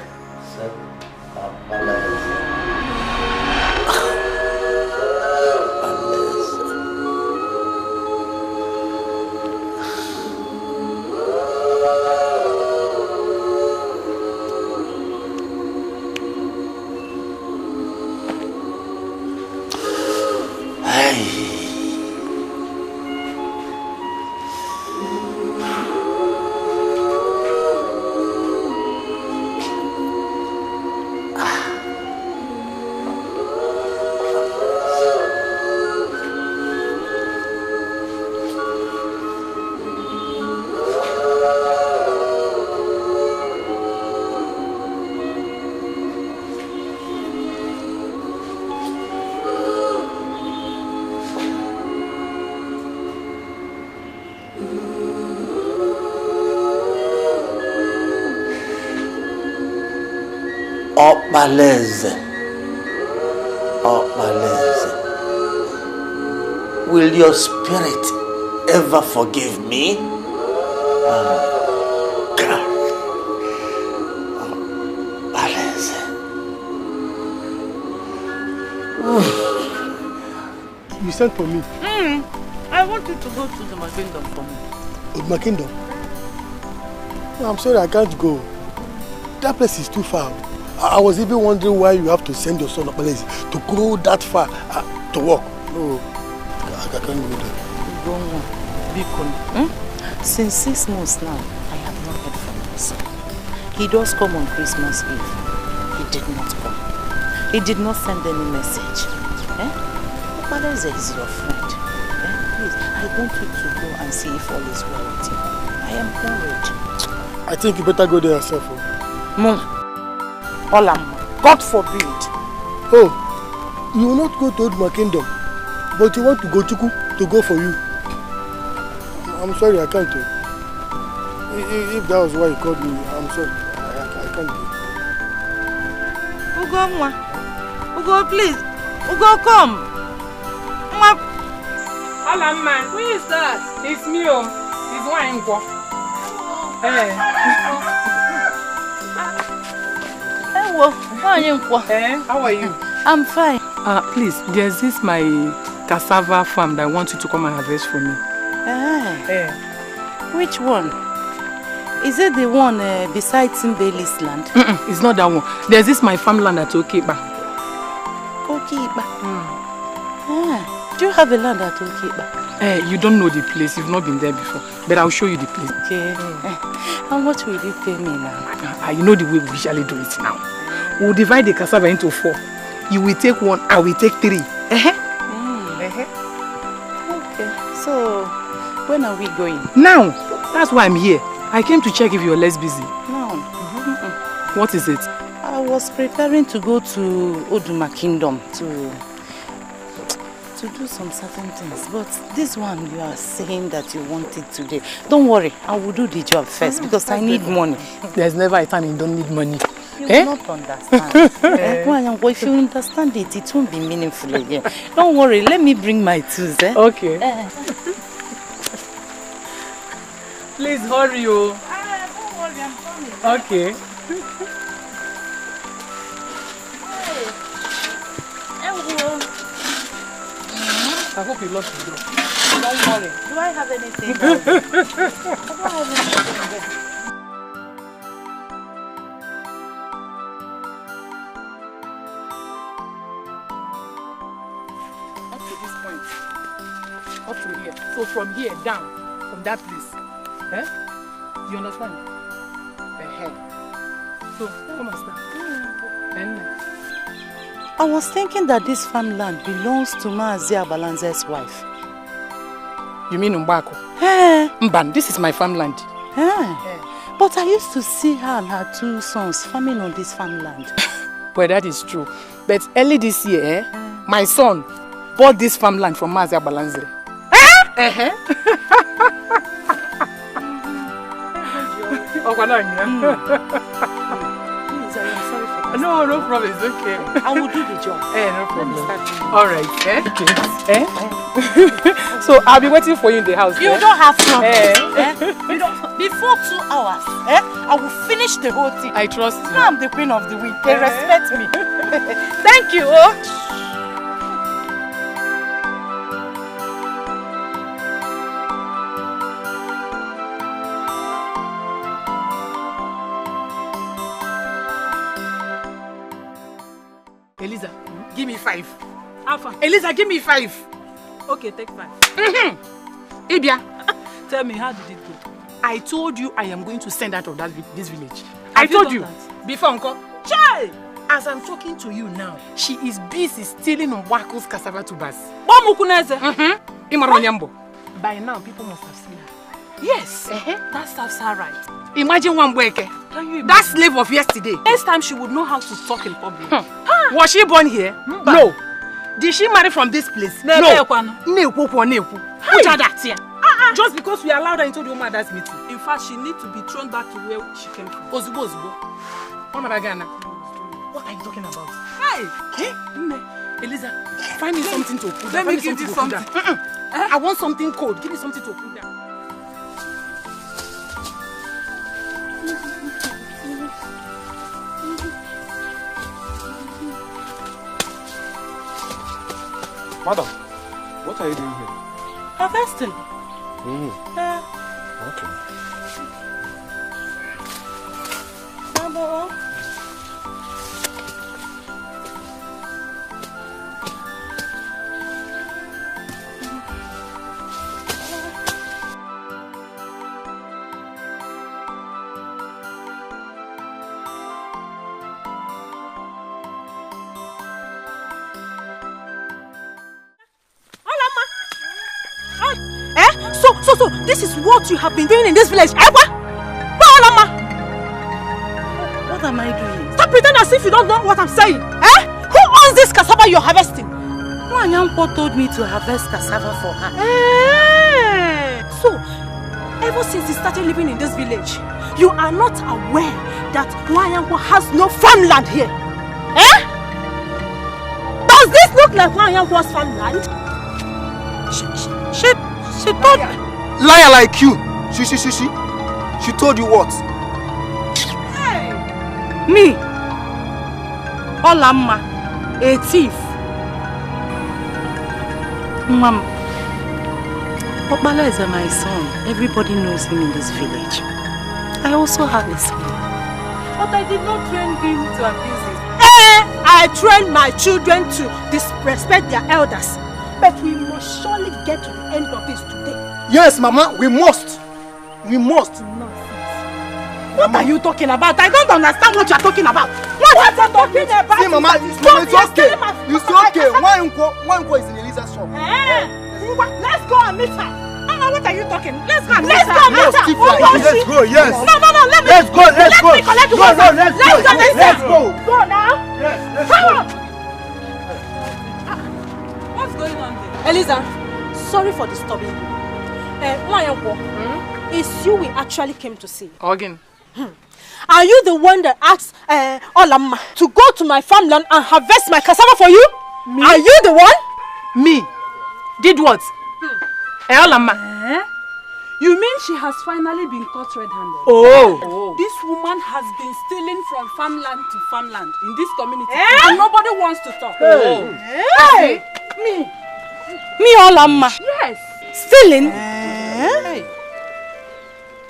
Baleze. Obaleze. Will your spirit ever forgive me? Obaleze. You sent for me? I want you to go to the Kingdom for me. Odimgbe Kingdom? No, I'm sorry, I can't go. That place is too far. I was even wondering why you have to send your son Obaleze to go that far to work. No, I can't go there. Since 6 months now, I have not heard from my son. He does come on Christmas Eve. He did not come. He did not send any message. Obaleze is your friend. Please, I want you to go and see if all is well with him. I am worried. I think you better go there yourself. Mom, God forbid. Oh, you will not go to Odimgbe Kingdom, but you want to go to go for you. I'm sorry, I can't. If that was why you called me, I'm sorry. I can't go. Ugo, please. Ugo, come. Hola, man. Who is that? It's me. It's wine. How are you? I'm fine. Please, there's this my cassava farm that I want you to come and harvest for me. Which one? Is it the one beside Timbeli's land? It's not that one. There's this my farmland at Okiba. Okiba? Do you have a land at Okiba? You don't know the place. You've not been there before. But I'll show you the place. Okay. How much will you pay me now? You know the way we usually do it now. We'll divide the cassava into 4. You will take 1, I will take 3. Okay. So, when are we going? Now. That's why I'm here. I came to check if you're less busy. No. What is it? I was preparing to go to Odimgbe Kingdom to do some certain things, but this one you are saying that you want it today. Don't worry, I will do the job first because I need money. There's never a time you don't need money. You will not understand. If you understand it, it won't be meaningful again. Don't worry, let me bring my tools. Okay. Please hurry, don't worry, I'm coming. Okay. I hope you lost the door. Don't worry. Do I have anything? I don't have anything there. Up to this point. Up to here. So from here down, from that place. Eh? You understand? So, come and stand. I was thinking that this farmland belongs to Maazia Balanze's wife. You mean Mbako? Mban, this is my farmland. But I used to see her and her 2 sons farming on this farmland. Well, that is true. But early this year, my son bought this farmland from Maazia Balanze. Please, I am sorry for that. No problem. It's okay. I will do the job. No problem. All right. Okay. So I'll be waiting for you in the house. You don't have problem. You don't. Before 2 hours, I will finish the whole thing. I trust you. Now I'm the queen of the week. They respect me. Thank you. Eliza, give me 5. Alpha. Eliza, give me 5. Okay, take 5. Ibia. Tell me, how did it go? I told you I am going to send out of this village. Have I told you you. done that? Before Uncle. Chai! As I'm talking to you now, she is busy stealing Mwako's cassava tubers. By now, people must have seen her. Yes. That serves her right. Imagine Wambweke. That slave of yesterday. Next time she would know how to talk in public. Was she born here? No. Did she marry from this place? No. Just because we allowed her into the mother's meeting. In fact, she needs to be thrown back to where she came from. Ozubo. What are you talking about? Hey! Eliza, find me something to cool down. Let me give you something. I want something cold. Give me something to cool down. Madam, what are you doing here? Harvesting. Okay. Mama. So, this is what you have been doing in this village. What am I doing? Stop pretending as if you don't know what I'm saying. Who owns this cassava you're harvesting? Nwanyanko told me to harvest cassava for her. So, ever since you started living in this village, you are not aware that Nwanyanko has no farmland here. Does this look like Nwanyanko's farmland? She told me. Liar like you. She told you what? Hey. Me. Olamma. A thief. Mom. Opala is my son. Everybody knows him in this village. I also have a son. But I did not train him to abuse it. I trained my children to disrespect their elders. But we must surely get to the end of this today. Yes, Mama, we must. We must. What are you talking about? I don't understand what you are talking about. What are you talking about? See, Mama, it's okay. It's okay. Nwanko is in Eliza's shop. Let's go and meet her. What are you talking? Let's go and meet her. Let's go, yes. No, let me. Let's go. Let me collect the water. Let's go. Go now. Yes, come on. What's going on there? Eliza, sorry for disturbing you. It's you we actually came to see. Again. Are you the one that asked Olamma to go to my farmland and harvest my cassava for you? Me? Are you the one? Me? Did what? Olamma. You mean she has finally been caught red-handed? Oh. This woman has been stealing from farmland to farmland in this community and nobody wants to talk. Hey. Me Olamma? Yes. Stealing? Hey.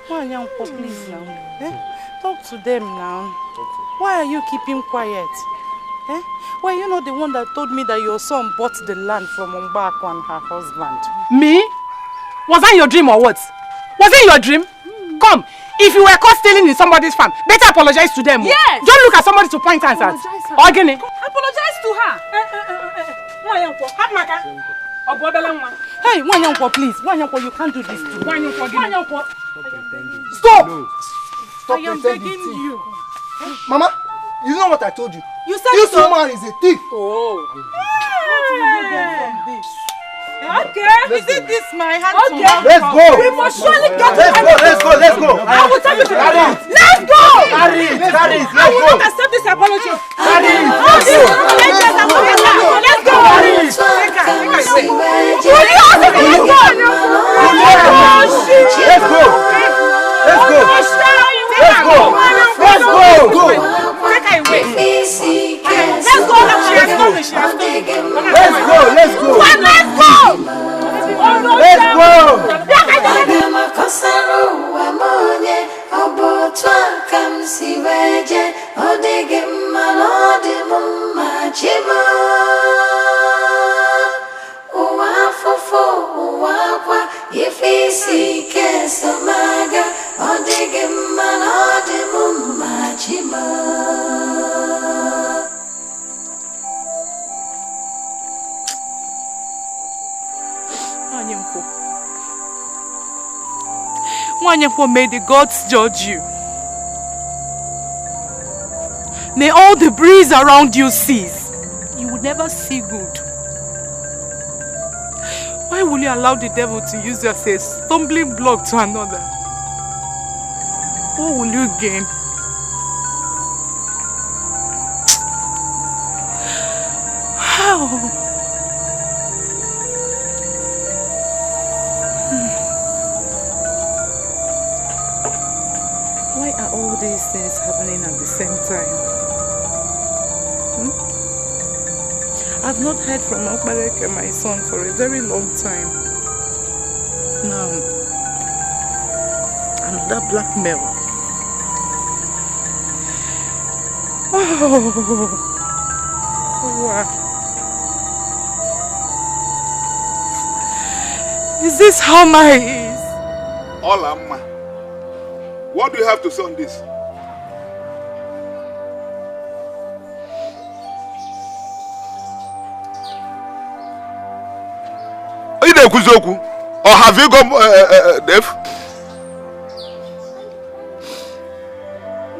Wanyanko, please now. Talk to them now. Why are you keeping quiet? Well, you know the one that told me that your son bought the land from Mbako and her husband. Me? Was that your dream or what? Was it your dream? Come, if you were caught stealing in somebody's farm, better apologize to them. Yes. Don't look at somebody to point hands at. Organi. Apologize to her. Hey, Wanyanko, please. Wanyanko, you can't do this to me. Wanyanko. Stop! I am begging you. Mama, you know what I told you? You said this so. woman is a thief. Oh. What will you get from this? Okay, is it this my hand? Okay, let's go. We must surely get Let's go. I will tell you to carry it. Let's go. Carry it. I will not accept this apology. Carry it. Let's go. Let's go. May the gods judge you. May all the breeze around you cease. You will never see good. Why will you allow the devil to use you as a stumbling block to another? What will you gain? How? Why are all these things happening at the same time? I've not heard from Okbareke, my son, for a very long time. Now, another blackmail. Oh, wow. Is this how my is? Olamma, what do you have to say on this? Or have you gone deaf?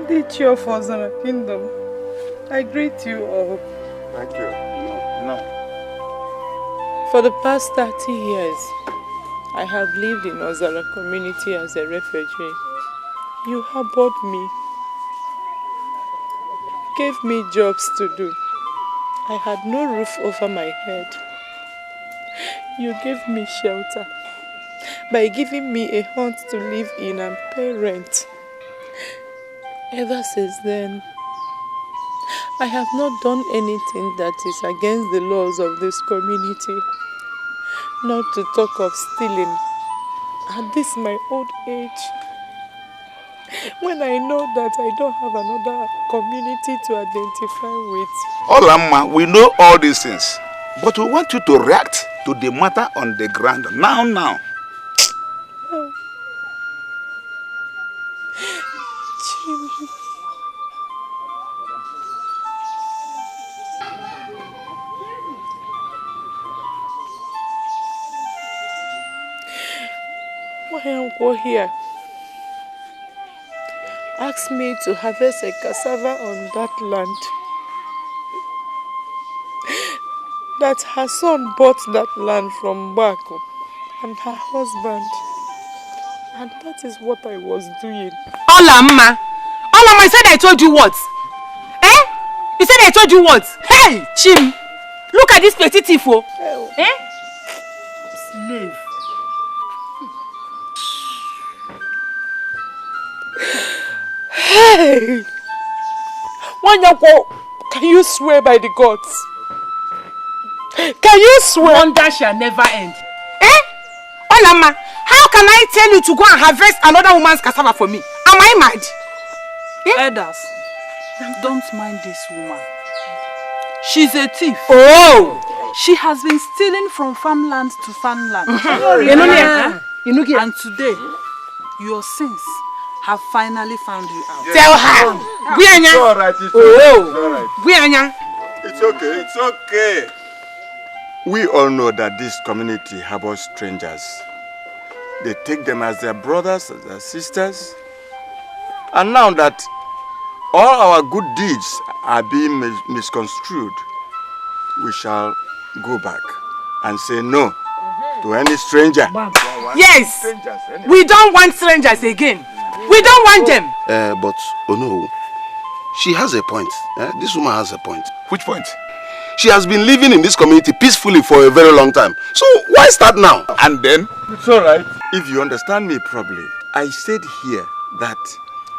The Chief of Ozara Kingdom, I greet you all. Thank you. No. For the past 30 years, I have lived in Ozara community as a refugee. You harbored me, gave me jobs to do. I had no roof over my head. You gave me shelter by giving me a hut to live in and pay rent. Ever since then, I have not done anything that is against the laws of this community. Not to talk of stealing at this my old age, when I know that I don't have another community to identify with. Olamma, we know all these things, but we want you to react to the matter on the ground now. Oh. My uncle here asked me to harvest a cassava on that land. That her son bought that land from Mbako and her husband. And that is what I was doing. Olamma, I said I told you what? You said I told you what? Hey, Chim, look at this petty tifo. Slave. Hey! Wanyako, can you swear by the gods? Can you swear? Wonder shall never end. Eh? Olama, how can I tell you to go and harvest another woman's cassava for me? Am I mad? Elders, don't mind this woman. She's a thief. Oh! She has been stealing from farmland to farmland. And today, your sins have finally found you out. Tell her! It's alright, it's alright. It's okay, it's okay. We all know that this community harbors strangers. They take them as their brothers, as their sisters. And now that all our good deeds are being misconstrued, we shall go back and say no to any stranger. Yes! We don't want strangers again. We don't want them. But, oh no, she has a point. This woman has a point. Which point? She has been living in this community peacefully for a very long time. So why start now? And then? It's alright. If you understand me properly, I said here that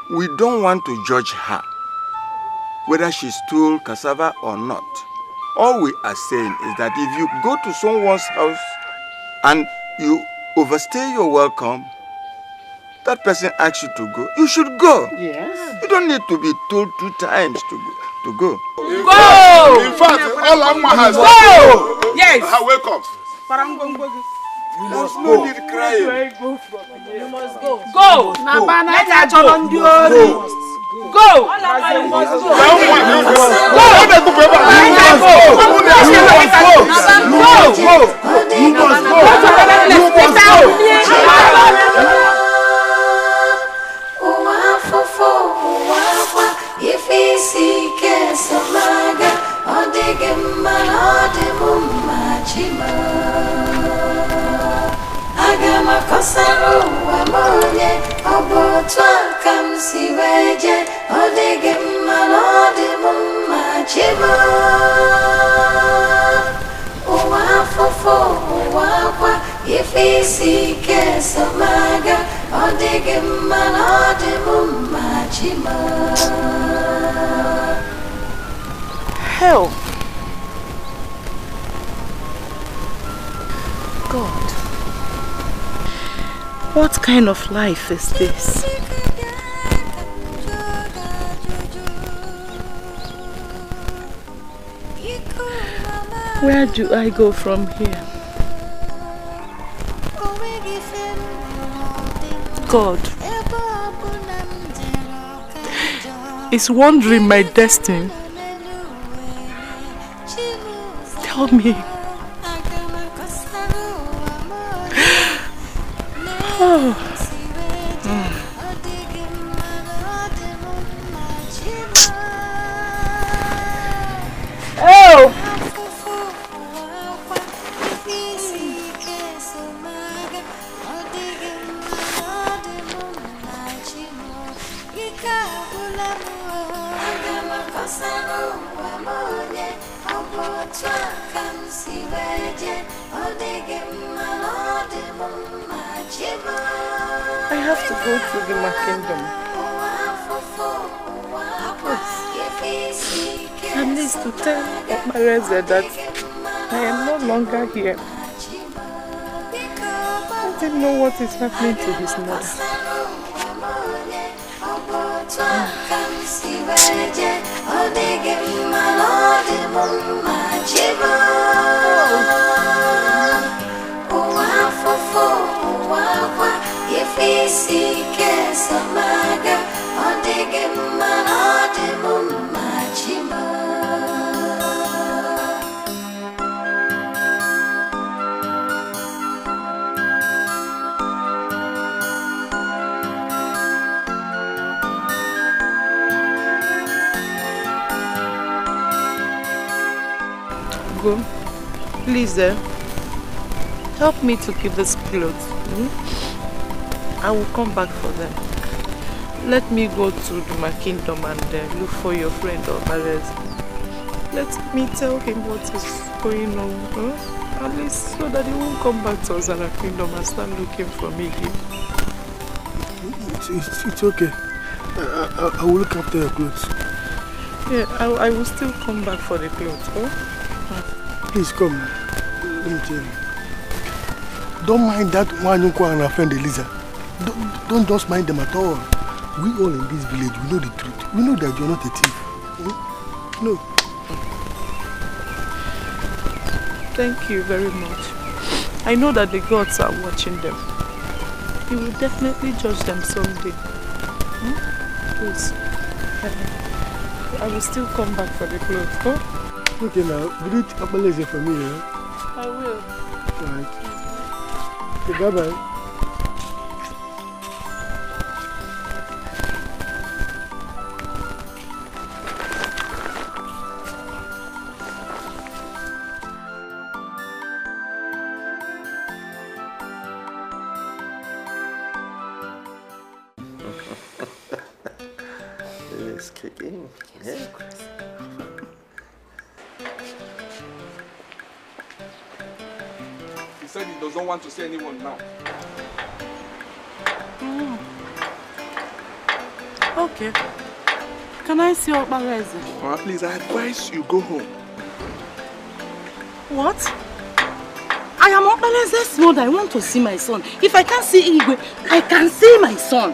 we don't want to judge her, whether she stole cassava or not. All we are saying is that if you go to someone's house and you overstay your welcome, that person asks you to go, you should go. Yes. You don't need to be told 2 times to go. Go! In fact, all Amma has go! Yes. Welcome. You must no need crying. You must go. Go! Let her join you. Go! You must go. Hell. God, what kind of life is this? Where do I go from here? God, is wandering my destiny? Tell me. Oh. Oh. I have to go to the kingdom. Yes. At least to tell my resident that I am no longer here. I didn't know what is happening to his mother. Go. Please, help me to keep this clothes. I will come back for them. Let me go to my kingdom and look for your friend Obares. Let me tell him what is going on. At least so that he won't come back to our kingdom and start looking for me here. It's okay. I will look after your clothes. Yeah, I will still come back for the clothes, oh? Please come. Let me tell you. Don't mind that Wanyuko and her friend Eliza. Don't just mind them at all. We all in this village, we know the truth. We know that you're not a thief. No. Thank you very much. I know that the gods are watching them. He will definitely judge them someday. Please. I will still come back for the clothes, oh? Okay now, greet Abeleze for me, yeah? I will. Alright. Okay, bye-bye. It's kicking. Yeah. He said he doesn't want to see anyone now. Okay. Can I see Obaleze? Mama, please, I advise you go home. What? I am Obaleze's mother. I want to see my son. If I can't see Igwe, I can see my son.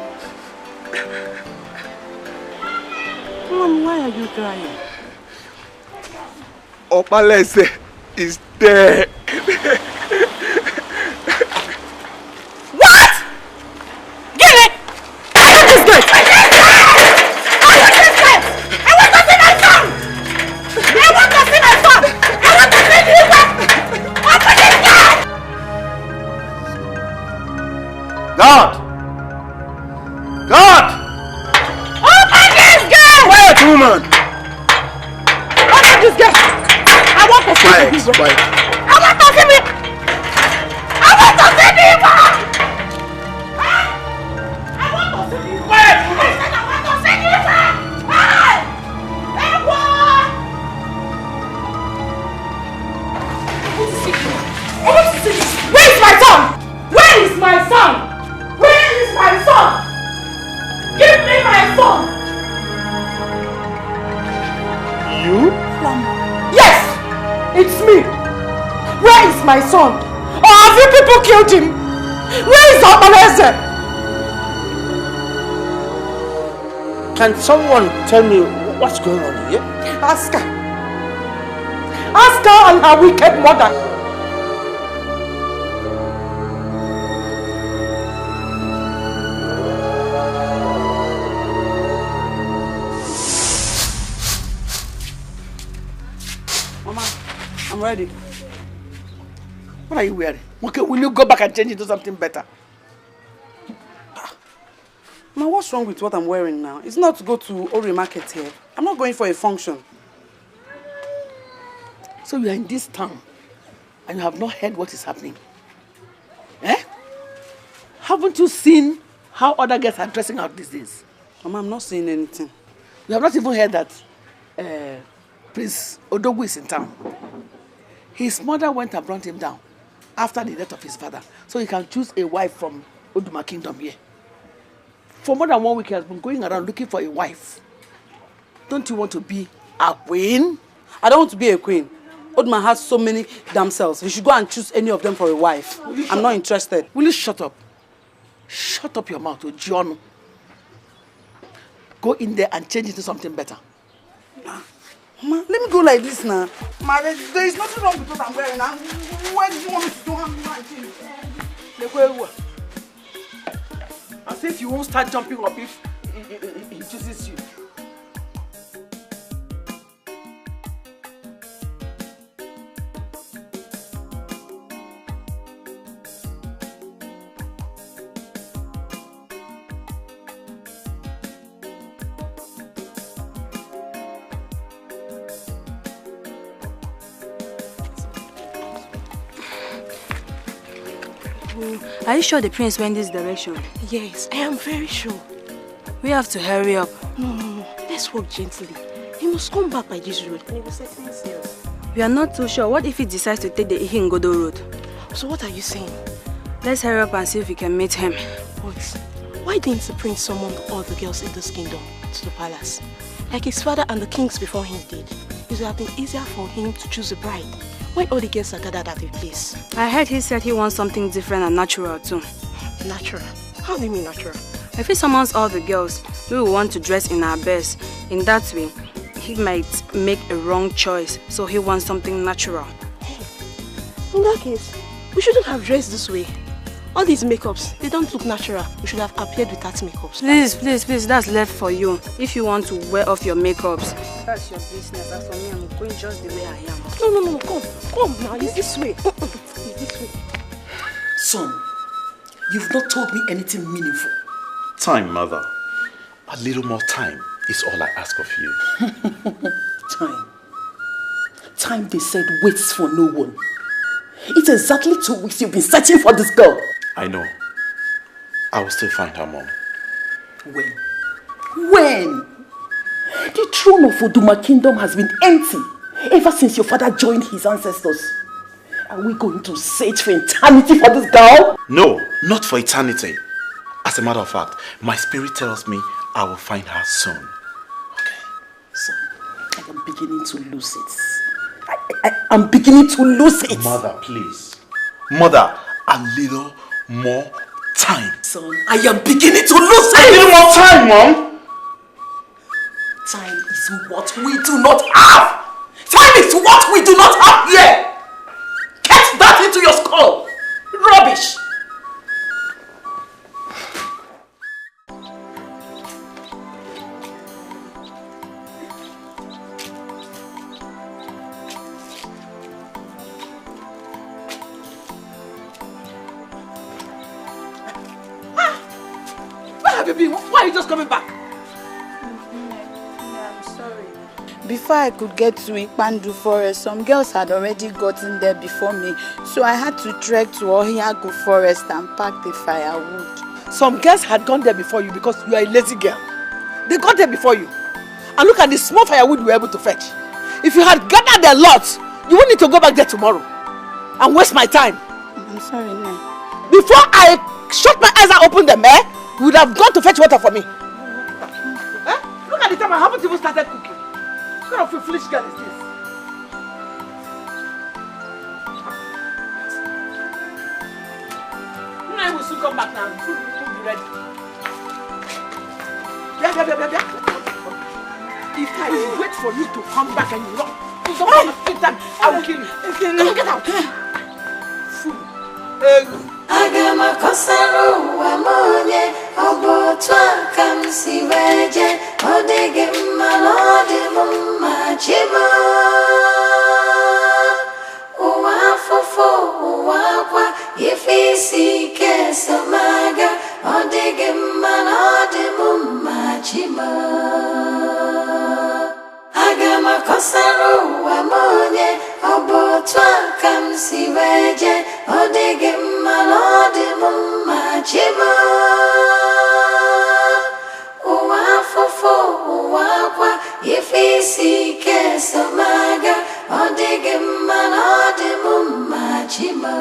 Mom, why are you crying? Obaleze is dead. What? Get it! I want this girl! I want this girl! I want to see my son! I want to see my son! I want to see Igwe! Open this gate! God! God! Open this gate! Quiet, woman! Open this gate! I want to see Igwe! Quiet. I want to see me! I want to see Igwe! I want to see Igwe! I said I want to see Igwe! Hey! Igwe! I want to see Igwe! Where is my son? Where is my son? Where is my son? Give me my son! You? Yes! It's me! Where is my son? Or have you people killed him? Where is Obaleze? Can someone tell me what's going on here? Ask her. Ask her and her wicked mother. Mama, I'm ready. What are you wearing? Okay, will you go back and change into something better? Mama, what's wrong with what I'm wearing now? It's not to go to Ori Market here. I'm not going for a function. So you are in this town and you have not heard what is happening? Eh? Haven't you seen how other girls are dressing out these days? Mama, I'm not seeing anything. You have not even heard that Prince Odogwu is in town. His mother went and brought him down after the death of his father, so he can choose a wife from Oduma Kingdom here. For more than 1 week, he has been going around looking for a wife. Don't you want to be a queen? I don't want to be a queen. Oduma has so many damsels. He should go and choose any of them for a wife. I'm not interested. Will you shut up? Shut up your mouth, Ojionu. Go in there and change into something better. Ma, let me go like this now. Ma, there is nothing wrong with what I'm wearing now. Why do you want me to do as if you won't start jumping up if he chooses you. Are you sure the prince went this direction? Yes, I am very sure. We have to hurry up. No. Let's walk gently. He must come back by this road and he will set things serious. We are not too sure. What if he decides to take the Ihingodo road? So what are you saying? Let's hurry up and see if we can meet him. What? Why Why didn't the prince summon all the girls in this kingdom to the palace? Like his father and the kings before him did. It would have been easier for him to choose a bride when all the girls are gathered at a place. I heard he said he wants something different and natural too. Natural? How do you mean natural? If he summons all the girls, we will want to dress in our best. In that way, he might make a wrong choice, so he wants something natural. In that case, we shouldn't have dressed this way. All these makeups, they don't look natural. We should have appeared without makeups. Please, that's left for you. If you want to wear off your makeups, that's your business. As for me, I'm going just the way I am. No, come now, it's this way. It's this way. Son, you've not told me anything meaningful. Time, mother. A little more time is all I ask of you. Time. Time, they said, waits for no one. It's exactly 2 weeks you've been searching for this girl. I know. I will still find her, Mom. When? The throne of Oduma Kingdom has been empty ever since your father joined his ancestors. Are we going to search for eternity for this girl? No, not for eternity. As a matter of fact, my spirit tells me I will find her soon. Okay. Son, I am beginning to lose it. I'm beginning to lose it. Mother, please. Mother, a little more time. Son, I am beginning to lose it. A little more time, Mom. Time is what we do not have. Time is what we do not have here. Get that into your skull. Rubbish. Why are you just coming back? I'm sorry. Before I could get to Ipandu Forest, some girls had already gotten there before me. So I had to trek to Ohiago Forest and pack the firewood. Some girls had gone there before you because you are a lazy girl. They got there before you. And look at the small firewood we were able to fetch. If you had gathered a lot, you wouldn't need to go back there tomorrow and waste my time. I'm sorry, no. Before I shut my eyes and open them, you would have gone to fetch water for me. Look at the time, I haven't even started cooking. What kind of a foolish girl is this? I will soon come back now. Food will be ready. If I wait for you to come back and you don't come and eat that, I will kill you. Come on, get out. Food. Agama kosaru wa monye obotwa kamsi weje odege malode mumma chiba uwa fofo uwa kwa ifisi kesamaga odege malode mumma chiba Agama kosaru wa monye obotwa kamsi weje odege malode mumma chiba uwa fofo uwa kwa ifisi kesamaga odege malode mumma chiba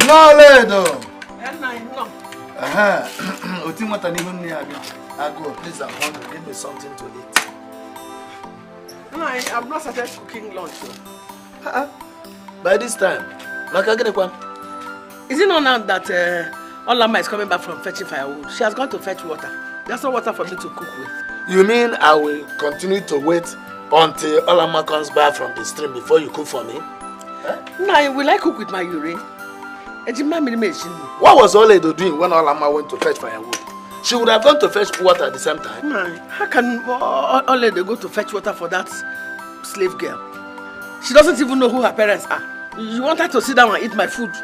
No, Ledo. No. Ago, please, I'm hungry. Give me something to eat. No, I've not started cooking lunch. By this time, is it not now that Olama is coming back from fetching firewood? She has gone to fetch water. There's no water for me to cook with. You mean I will continue to wait until Olama comes back from the stream before you cook for me? No, will I cook with my urine? What was Oledo doing when Olama went to fetch firewood? She would have gone to fetch water at the same time. How can Oledo go to fetch water for that slave girl? She doesn't even know who her parents are. You want her to sit down and eat my food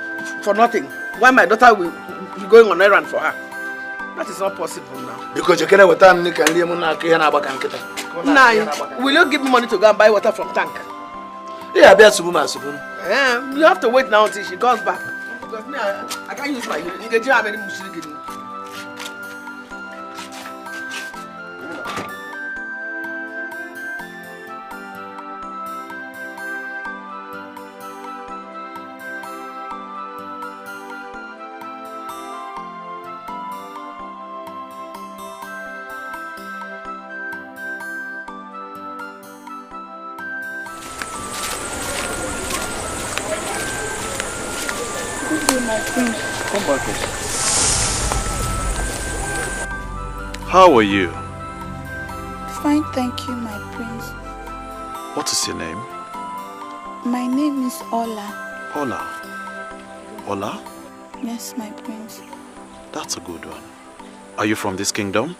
for nothing, while my daughter will be going on errand for her? That is not possible now. Because you can't wait and will you give me money to go and buy water from tank? Yeah, you have to wait now until she comes back. Because me, I can't use my urine. You don't have any mushroom. my prince. Come back here. How are you? Fine, thank you, my prince. What is your name? My name is Ola. Ola. Ola? Yes, my prince. That's a good one. Are you from this kingdom?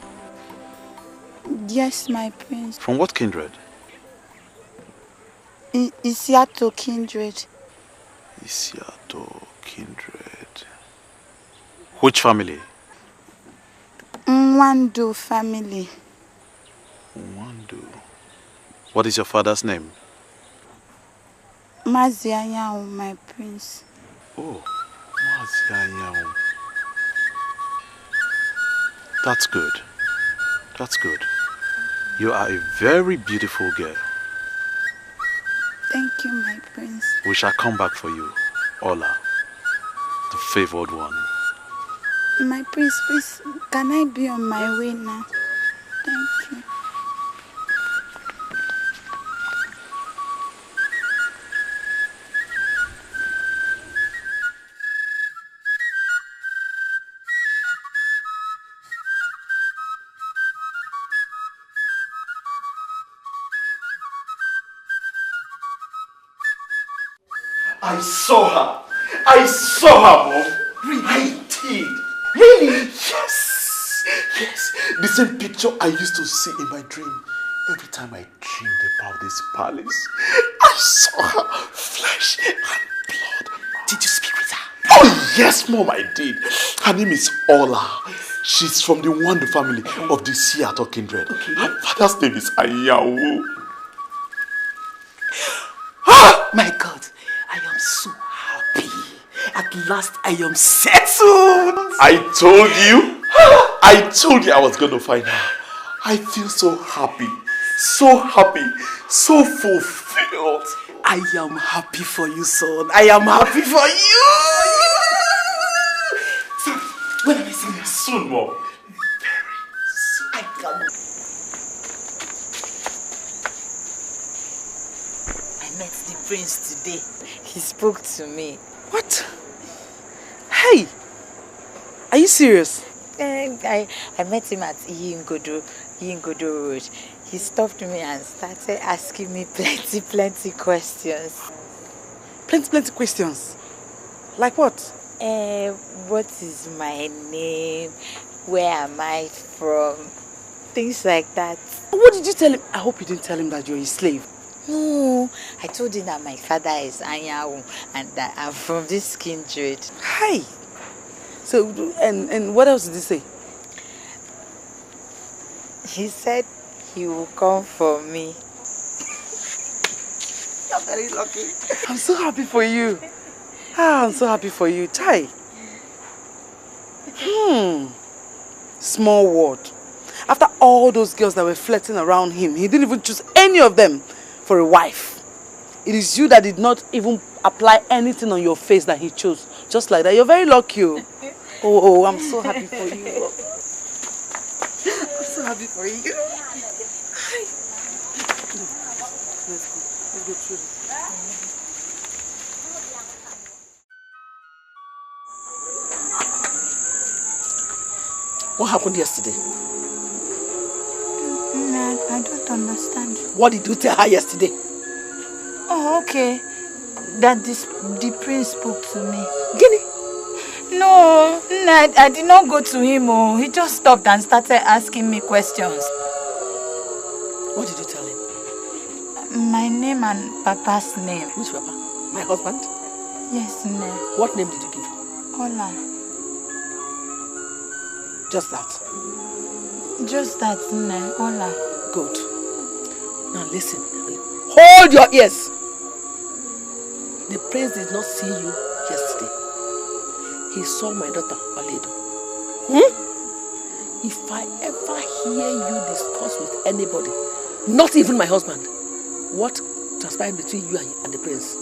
Yes, my prince. From what kindred? Isiato kindred. Isiato kindred. Which family? Nwandu family. Nwandu. What is your father's name? Mazianyao, my prince. Oh, Mazianyao. That's good. That's good. You are a very beautiful girl. Thank you, my prince. We shall come back for you, Ola, the favored one. My prince, please, can I be on my way now? Thank you. I saw her. I saw her, Mom. Really? I did. Really? Yes. Yes. The same picture I used to see in my dream. Every time I dreamed about this palace, I saw her, flesh and blood. Did you speak with her? Oh, yes, Mom, I did. Her name is Ola. She's from the Nwandu family of the Seattle kindred. Okay. Her father's name is Ayawu. Ah! My God. I am so happy. At last I am settled. I told you. I told you I was going to find her. I feel so happy. So happy. So fulfilled. I am happy for you, son. I am happy for you. So, when am I seeing you? Soon, Mom. Very soon. I can't. I met the prince today. He spoke to me. What? Hey! Are you serious? I met him at Yingodo Road. He stopped me and started asking me plenty questions. Plenty questions? Like what? What is my name? Where am I from? Things like that. What did you tell him? I hope you didn't tell him that you're a slave. No, I told him that my father is Anyawu and that I'm from this kindred. Hi. So, and what else did he say? He said he will come for me. You're very lucky. I'm so happy for you. I'm so happy for you. Chai. Small world. After all those girls that were flirting around him, he didn't even choose any of them for a wife. It is you that did not even apply anything on your face that he chose. Just like that. You're very lucky. Oh, I'm so happy for you. I'm so happy for you. Let's go. Let's go through this. What happened yesterday? I don't understand. What did you tell her yesterday? Oh, okay. That the prince spoke to me. Guinea? No, I did not go to him. Oh. He just stopped and started asking me questions. What did you tell him? My name and Papa's name. Which Papa? My husband? Yes, Nne. What name did you give? Ola. Just that? Just that, Nne. Ola. Good. Now listen. Hold your ears. The prince did not see you yesterday. He saw my daughter, Waledo. If I ever hear you discuss with anybody, not even my husband, what transpired between you and the prince?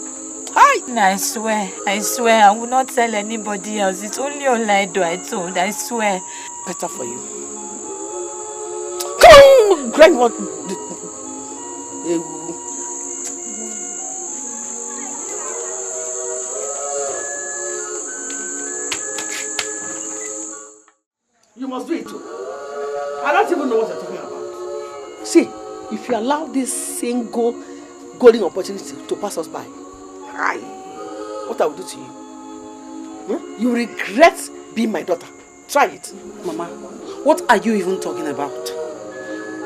Hi! I swear, I will not tell anybody else. It's only Olaido I told, I swear. Better for you. Come! Grind what? must do it too. I don't even know what you're talking about. See, if you allow this single golden opportunity to pass us by, what I will do to you? You regret being my daughter. Try it. Mama, what are you even talking about?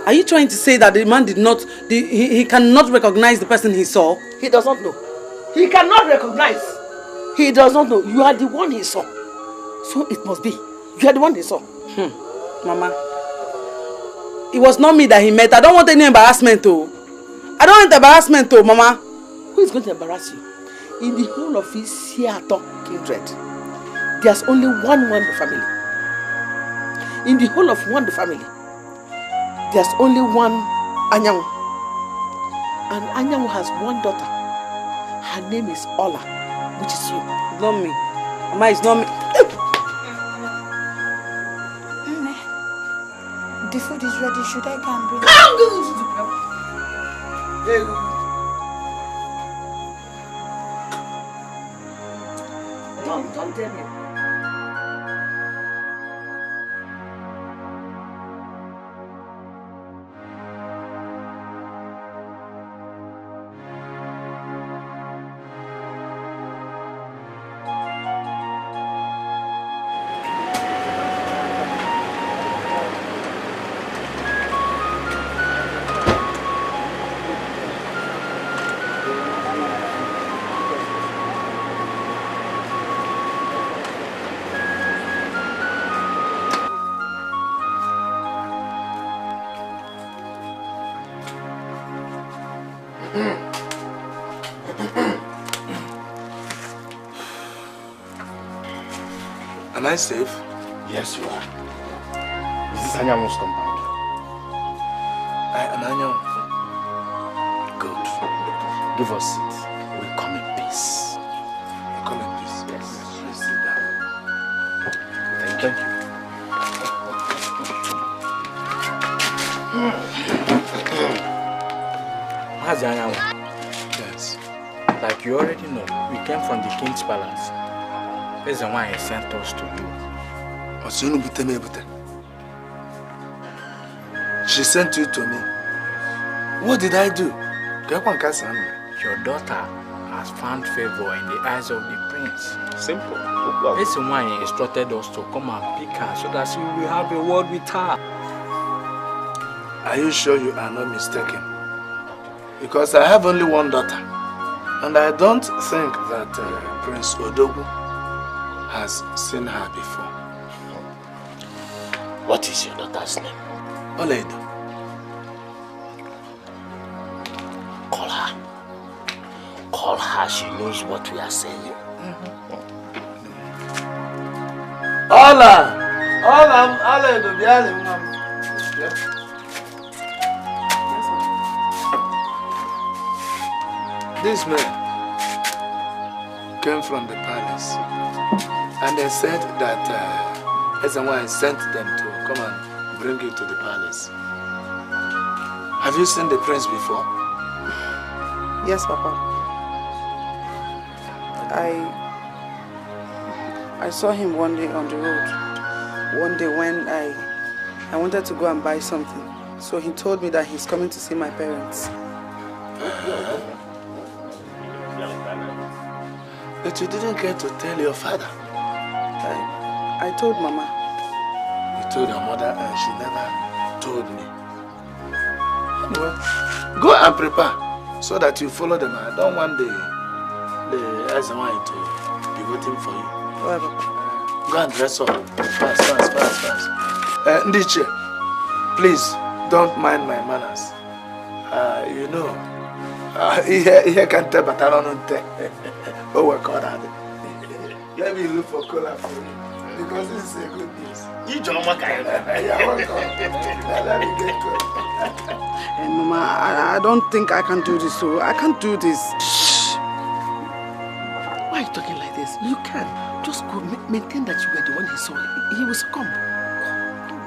Are you trying to say that the man did not, he cannot recognize the person he saw? He does not know. He cannot recognize. He does not know. You are the one he saw. So it must be. You are the one he saw. Mama, it was not me that he met. I don't want any embarrassment, though. I don't want embarrassment, though, Mama. Who is going to embarrass you? In the whole of Isiato kindred, there's only one Wando family. In the whole of Wando family, there's only one Anyanwu. And Anyanwu has one daughter. Her name is Ola, which is you. It's not me. Mama, it's not me. The food is ready. Should I go and bring it? Don't tell me. Am I safe? Yes, you are. Is this Anyanwu's compound? I am Anyanwu. Good. Give us seats. We come in peace. You come in peace? Yes. Please sit down. Thank you. How's Anyanwu? Yes. Like you already know, we came from the king's palace. That's the one he sent us to you. She sent you to me. What did I do? Your daughter has found favor in the eyes of the prince. Simple. That's the one he instructed us to come and pick her so that we will have a word with her. Are you sure you are not mistaken? Because I have only one daughter. And I don't think that Prince Odogu has seen her before. What is your daughter's name? Oledo. Call her. Call her. She knows what we are saying. Ola! Oledo, This man came from the palace, and they said that someone sent them to come and bring you to the palace. Have you seen the prince before? Yes, Papa. I saw him one day on the road. One day when I wanted to go and buy something. So he told me that he's coming to see my parents. But you didn't get to tell your father. I told Mama. You told your mother and she never told me. Anyway, go and prepare so that you follow them. I don't want the Ezewine to be waiting for you. Go and dress up. Fast. Ndiche, please don't mind my manners. You know, he can't tell, but I don't know. But work on it. Let me look for cola for you, because this is a good news. You don't want to Let me get cola. And Mama, I don't think I can do this, so I can't do this. Shh! Why are you talking like this? You can. Just go maintain that you were the one he saw. He will succumb.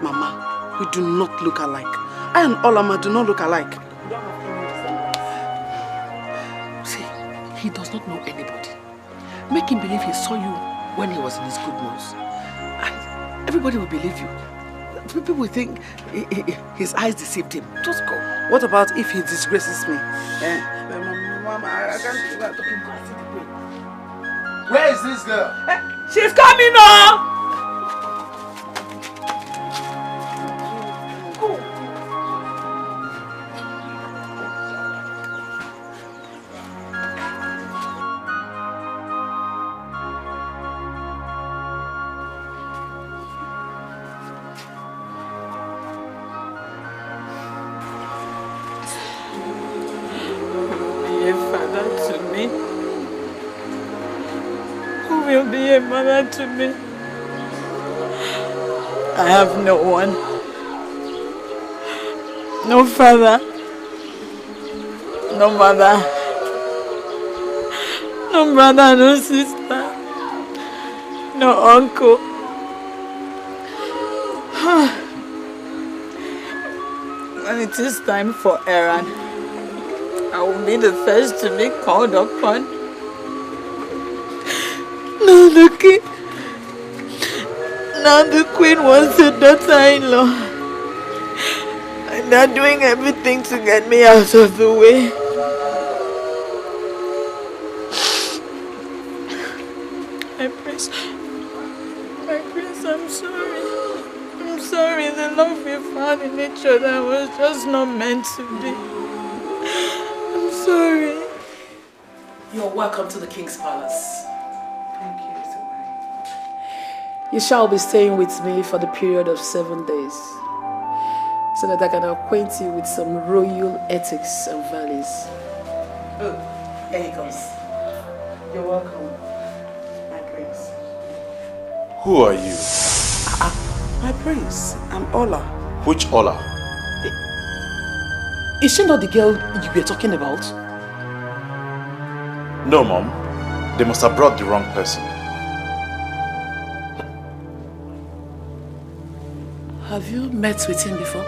Mama, we do not look alike. I and Olama do not look alike. See, he does not know anybody. Make him believe he saw you when he was in his good moods. And everybody will believe you. People will think his eyes deceived him. Just go. What about if he disgraces me? Mama, I can't do that. Where is this girl? She's coming now! Be a mother to me. I have no one. No father. No mother. No brother, no sister. No uncle. When it is time for errand, I will be the first to be called upon. Now the queen wants a daughter-in-law. And they're doing everything to get me out of the way. My prince, I'm sorry. I'm sorry. The love we found in each other was just not meant to be. I'm sorry. You're welcome to the king's palace. You shall be staying with me for the period of 7 days, so that I can acquaint you with some royal ethics and values. Oh, here he comes. You're welcome, my prince. Who are you? My prince, I'm Ola. Which Ola? Is she not the girl you were talking about? No, Mom. They must have brought the wrong person. Have you met with him before?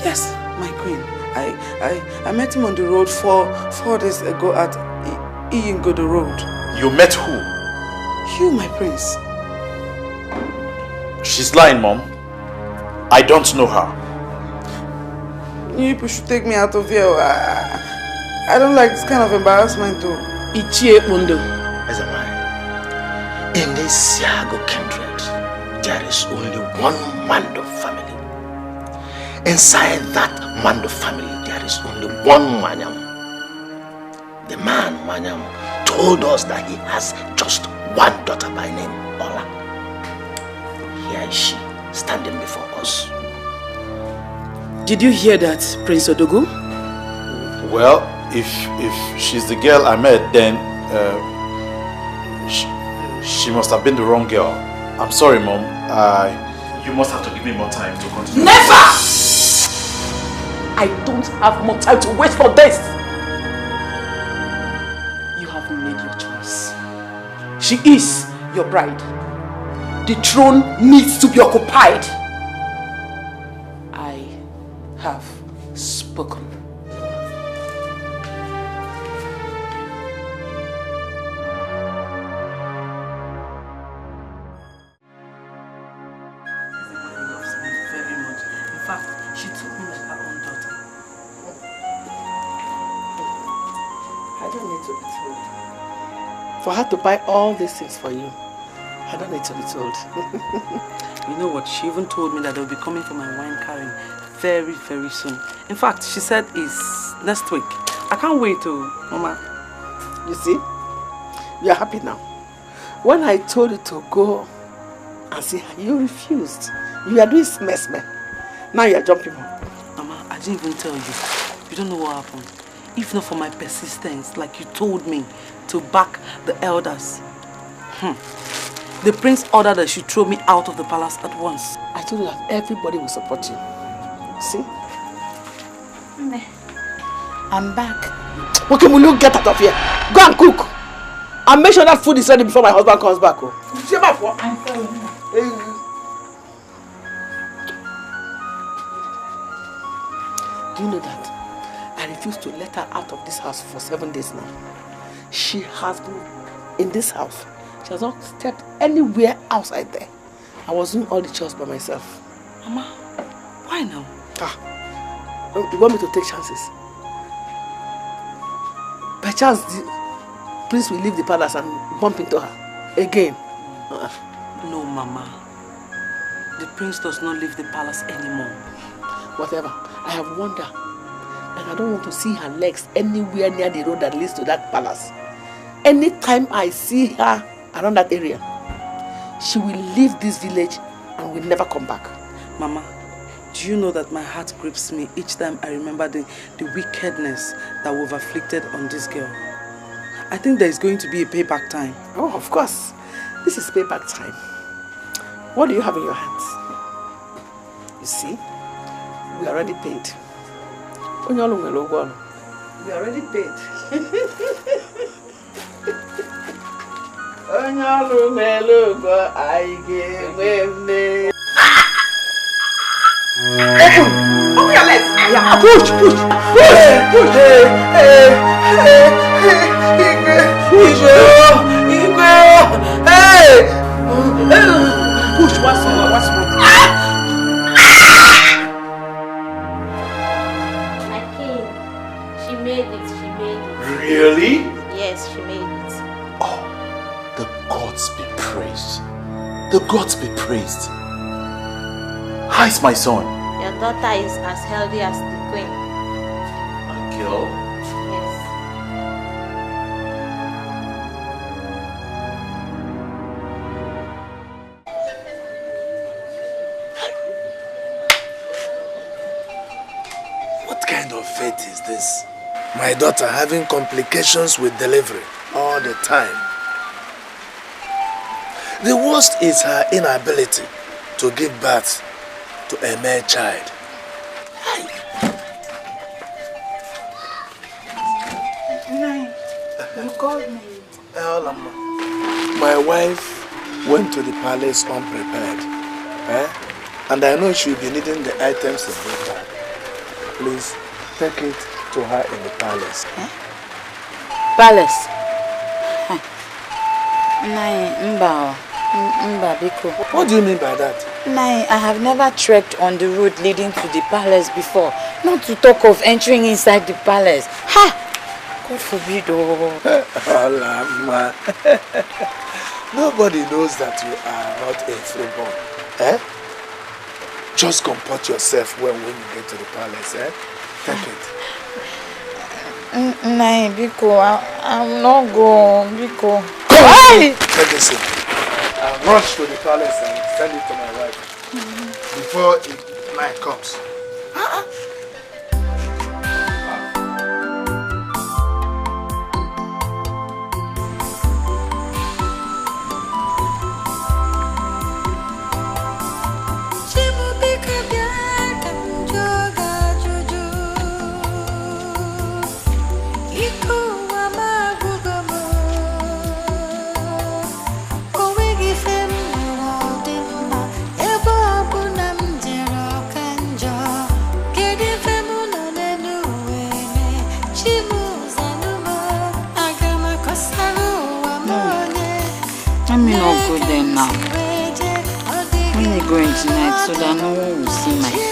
Yes, my queen. I met him on the road 4 days ago at Iyingodo Road. You met who? You, my prince. She's lying, Mom. I don't know her. You people should take me out of here. I don't like this kind of embarrassment too. Ichie Undo. In this Siago kindred, there is only one Mando family. Inside that Mando family, there is only one Manyam. The man Manyam told us that he has just one daughter by name Ola. Here is she, standing before us. Did you hear that, Prince Odogu? Well, if she's the girl I met, then she must have been the wrong girl. I'm sorry, Mom. You must have to give me more time to continue. Never! I don't have more time to wait for this. You have made your choice. She is your bride. The throne needs to be occupied. I have spoken. For her to buy all these things for you, I don't need to be told. You know what? She even told me that they'll be coming for my wine carrying very, very soon. In fact, she said it's next week. I can't wait to, Mama. You see? You're happy now. When I told you to go and see her, you refused. You are doing smesme. Now you are jumping up. Mama, I didn't even tell you. You don't know what happened. If not for my persistence, like you told me, to back the elders. The prince ordered that she throw me out of the palace at once. I told you that everybody will support you. See? I'm back. Okay, will you get out of here? Go and cook. And make sure that food is ready before my husband comes back. Oh. I'm sorry. Do you know that I refused to let her out of this house for 7 days now? She has been in this house. She has not stepped anywhere outside there. I was doing all the chores by myself. Mama, Why now? You want me to take chances? Perchance the prince will leave the palace and bump into her again. No, Mama. The prince does not leave the palace anymore. Whatever. I have wondered. And I don't want to see her legs anywhere near the road that leads to that palace. Anytime I see her around that area, she will leave this village and will never come back. Mama, do you know that my heart grips me each time I remember the wickedness that we've afflicted on this girl? I think there is going to be a payback time. Oh, of course. This is payback time. What do you have in your hands? You see, we are already paid. We are already paid. Open your legs. Yeah. Push. Push. What's wrong? My king, she made it. Really? Yes, she made it. The gods be praised. The gods be praised. How is my son? Your daughter is as healthy as the queen. Girl? Yes. What kind of fate is this? My daughter having complications with delivery all the time. The worst is her inability to give birth to a male child. You called me. My wife went to the palace unprepared. And I know she'll be needing the items in the bag. Please take it to her in the palace. Palace? What do you mean by that? Nai, I have never trekked on the road leading to the palace before. Not to talk of entering inside the palace. Ha! God forbid. Olama. Nobody knows that you are not a freeborn. Just comport yourself when you get to the palace. Take it. Nai, Biko, I'm not going. Biko. Take this in. I'll rush to the palace and send it to my wife before night comes. Let me not go there now. When you go in tonight so that no one will see my face.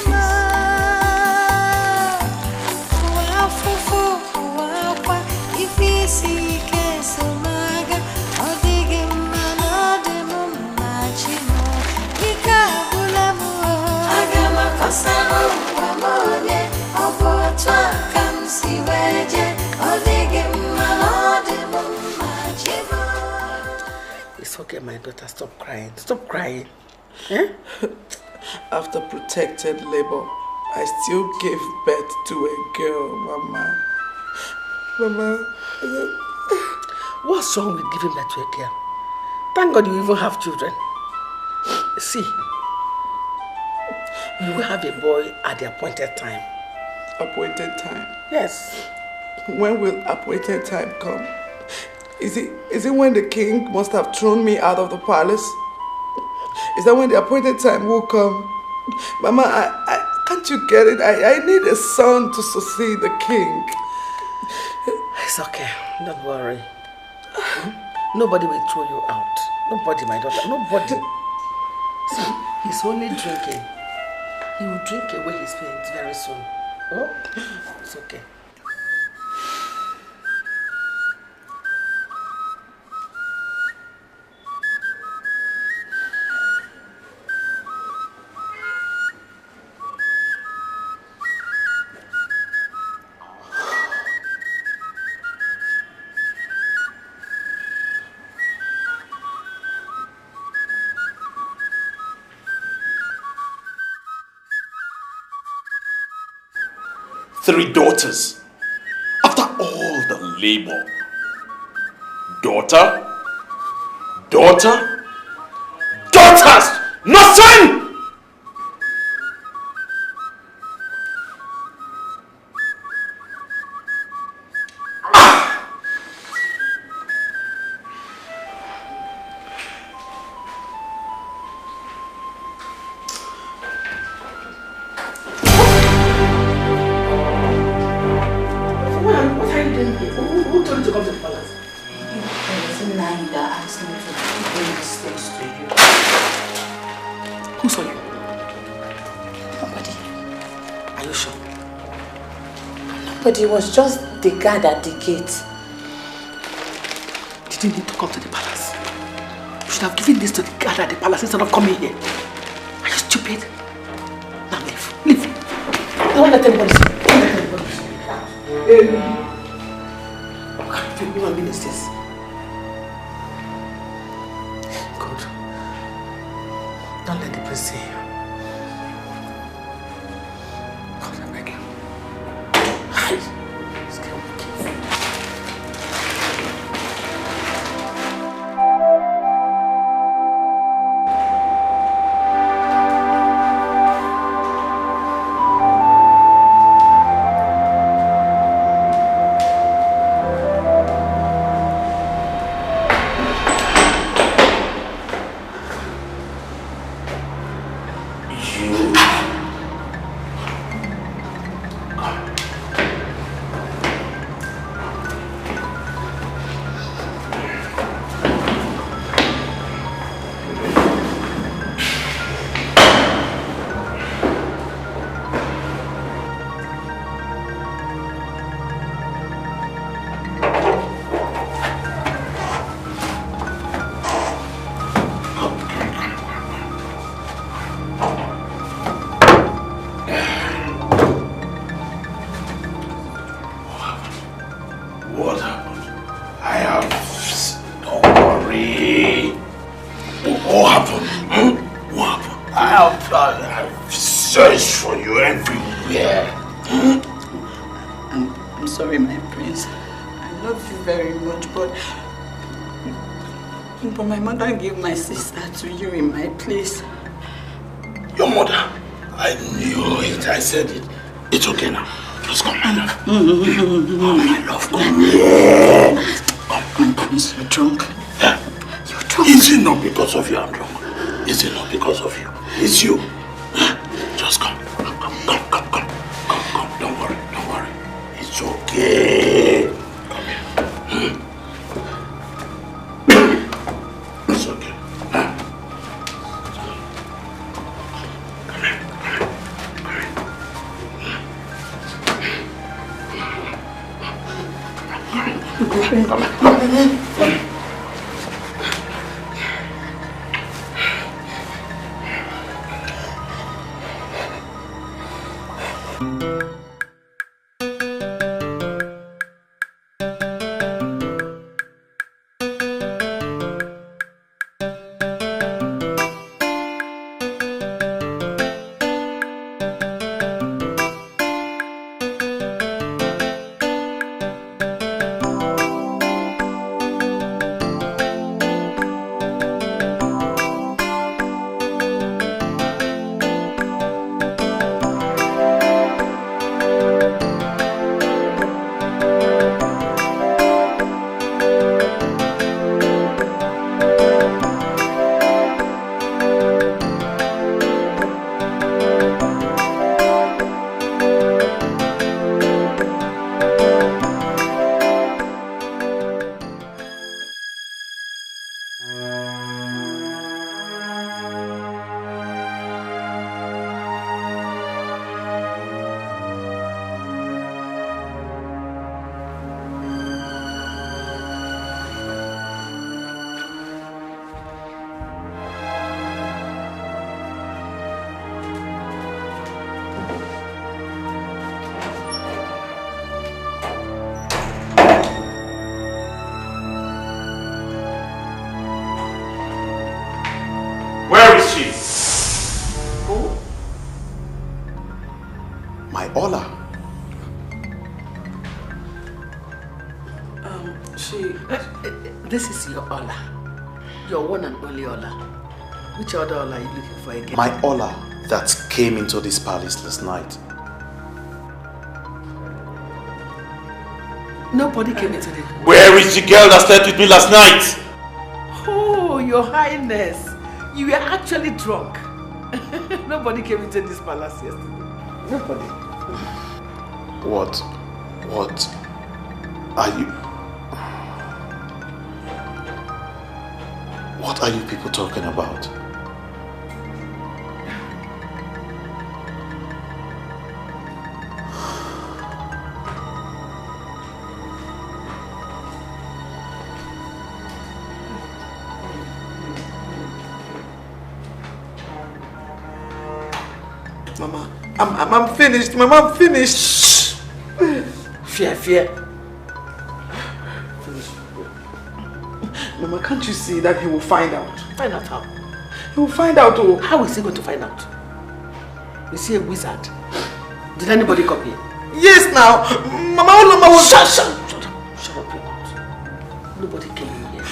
It's okay, my daughter. Stop crying. Stop crying. After protected labor, I still gave birth to a girl, Mama. What's wrong with giving birth to a girl? Thank God you even have children. See, you will have a boy at the appointed time. Appointed time? Yes. When will appointed time come? Is it when the king must have thrown me out of the palace? Is that when the appointed time will come? Mama, I can't you get it? I need a son to succeed the king. It's okay. Don't worry. Nobody will throw you out. Nobody, my daughter. Nobody. See, he's only drinking. He will drink away his pains very soon. Oh, it's okay. Three daughters. After all the labor. Daughter, daughter, daughters, nothing! But it was just the guard at the gate. Didn't need to come to the palace. You should have given this to the guard at the palace instead of coming here. Are you stupid? Now leave. Leave. Don't let anybody see. Don't let anybody see. What kind of human being is this? Good. Don't let the priest see you. But my mother gave my sister to you in my place. Your mother? I knew it. I said it. It's okay now. Just come, my love. Oh, my love, come here. My prince, you're drunk. Yeah. You're drunk. Is it not because of you I'm drunk? Is it not because of you? It's you. Just come. Come. Don't worry. It's okay. Come here. It's okay. Come here. Come here. Your one and only Ola. Which other Ola are you looking for again? My Ola that came into this palace last night. Nobody came into the... Where is the girl that slept with me last night? Oh, Your Highness. You were actually drunk. Nobody came into this palace yesterday. Nobody. What are you... What are you people talking about? Mama, I'm finished. Mama, I'm finished. Shh. Fear. Finish. Mama, can't you see that he will find out? Find out how? He will find out. Oh. How is he going to find out? Is he a wizard? Did anybody copy him? Yes, now. Mama, was... Shut up your mouth. Nobody came in here.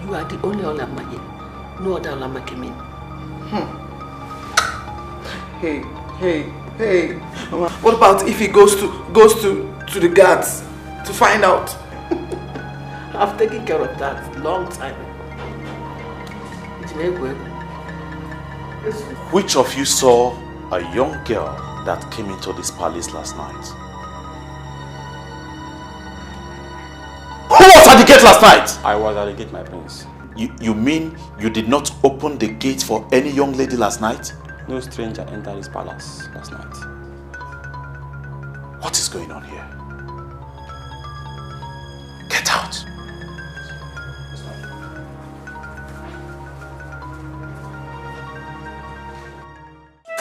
You are the only Olama here. No other Olama came in. Hey. Mama, what about if he goes to the guards to find out? I've taken care of that long time ago. Which of you saw a young girl that came into this palace last night? Who was at the gate last night? I was at the gate, my prince. You mean you did not open the gate for any young lady last night? No stranger entered this palace last night. What is going on here? Get out!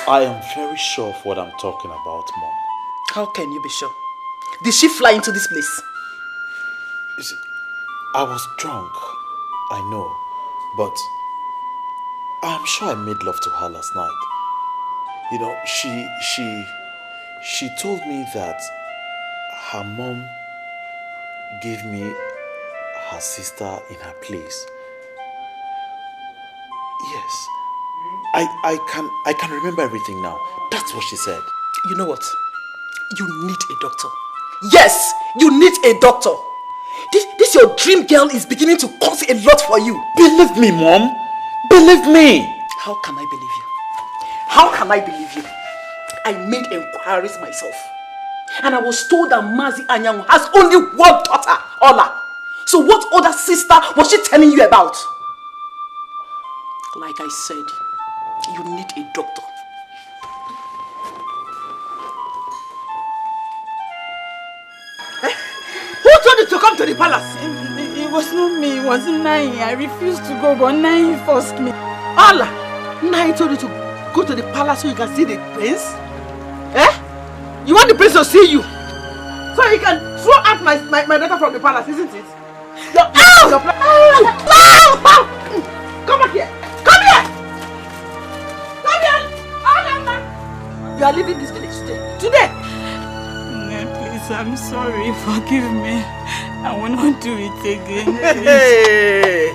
I am very sure of what I'm talking about, Mom. How can you be sure? Did she fly into this place? You see, I was drunk, I know, but I'm sure I made love to her last night. You know, she told me that her mom gave me her sister in her place. Yes, I can remember everything now. That's what she said. You know what? You need a doctor. Yes, you need a doctor. This your dream girl is beginning to cost a lot for you. Believe me, Mom. Believe me. How can I believe you? How can I believe you? I made inquiries myself. And I was told that Mazi Anyanwu has only one daughter, Ola. So what other sister was she telling you about? Like I said, you need a doctor. Who told you to come to the palace? It was not me, it was Nai. I refused to go, but Nai forced me. Ola, Nai told you to go to the palace so you can see the prince? Eh? You want the prince to see you? So he can throw out my daughter from the palace, isn't it? Come back here! Come here! Come here! You are leaving this village today. Please, I'm sorry. Forgive me. I will not do it again. Hey!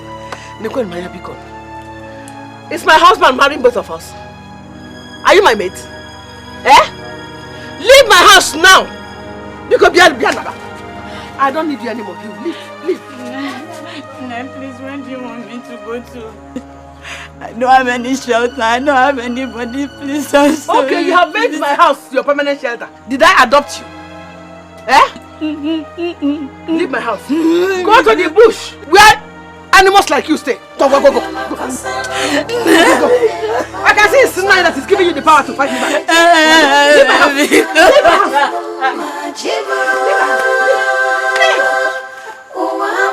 Nicole Maya Bikon. Is my husband marrying both of us? Are you my mate? Eh? Leave my house now! Because I don't need you anymore. You leave. Please, where do you want me to go to? I don't have any shelter. I don't have anybody. Please, I'm sorry. Okay, you have made my house your permanent shelter. Did I adopt you? Eh? Leave my house. Go to the bush where animals like you stay. Go. I can see it's Sinai that is giving you the power to fight me back. Leave my house. Leave my house. Leave my house. Odimgbe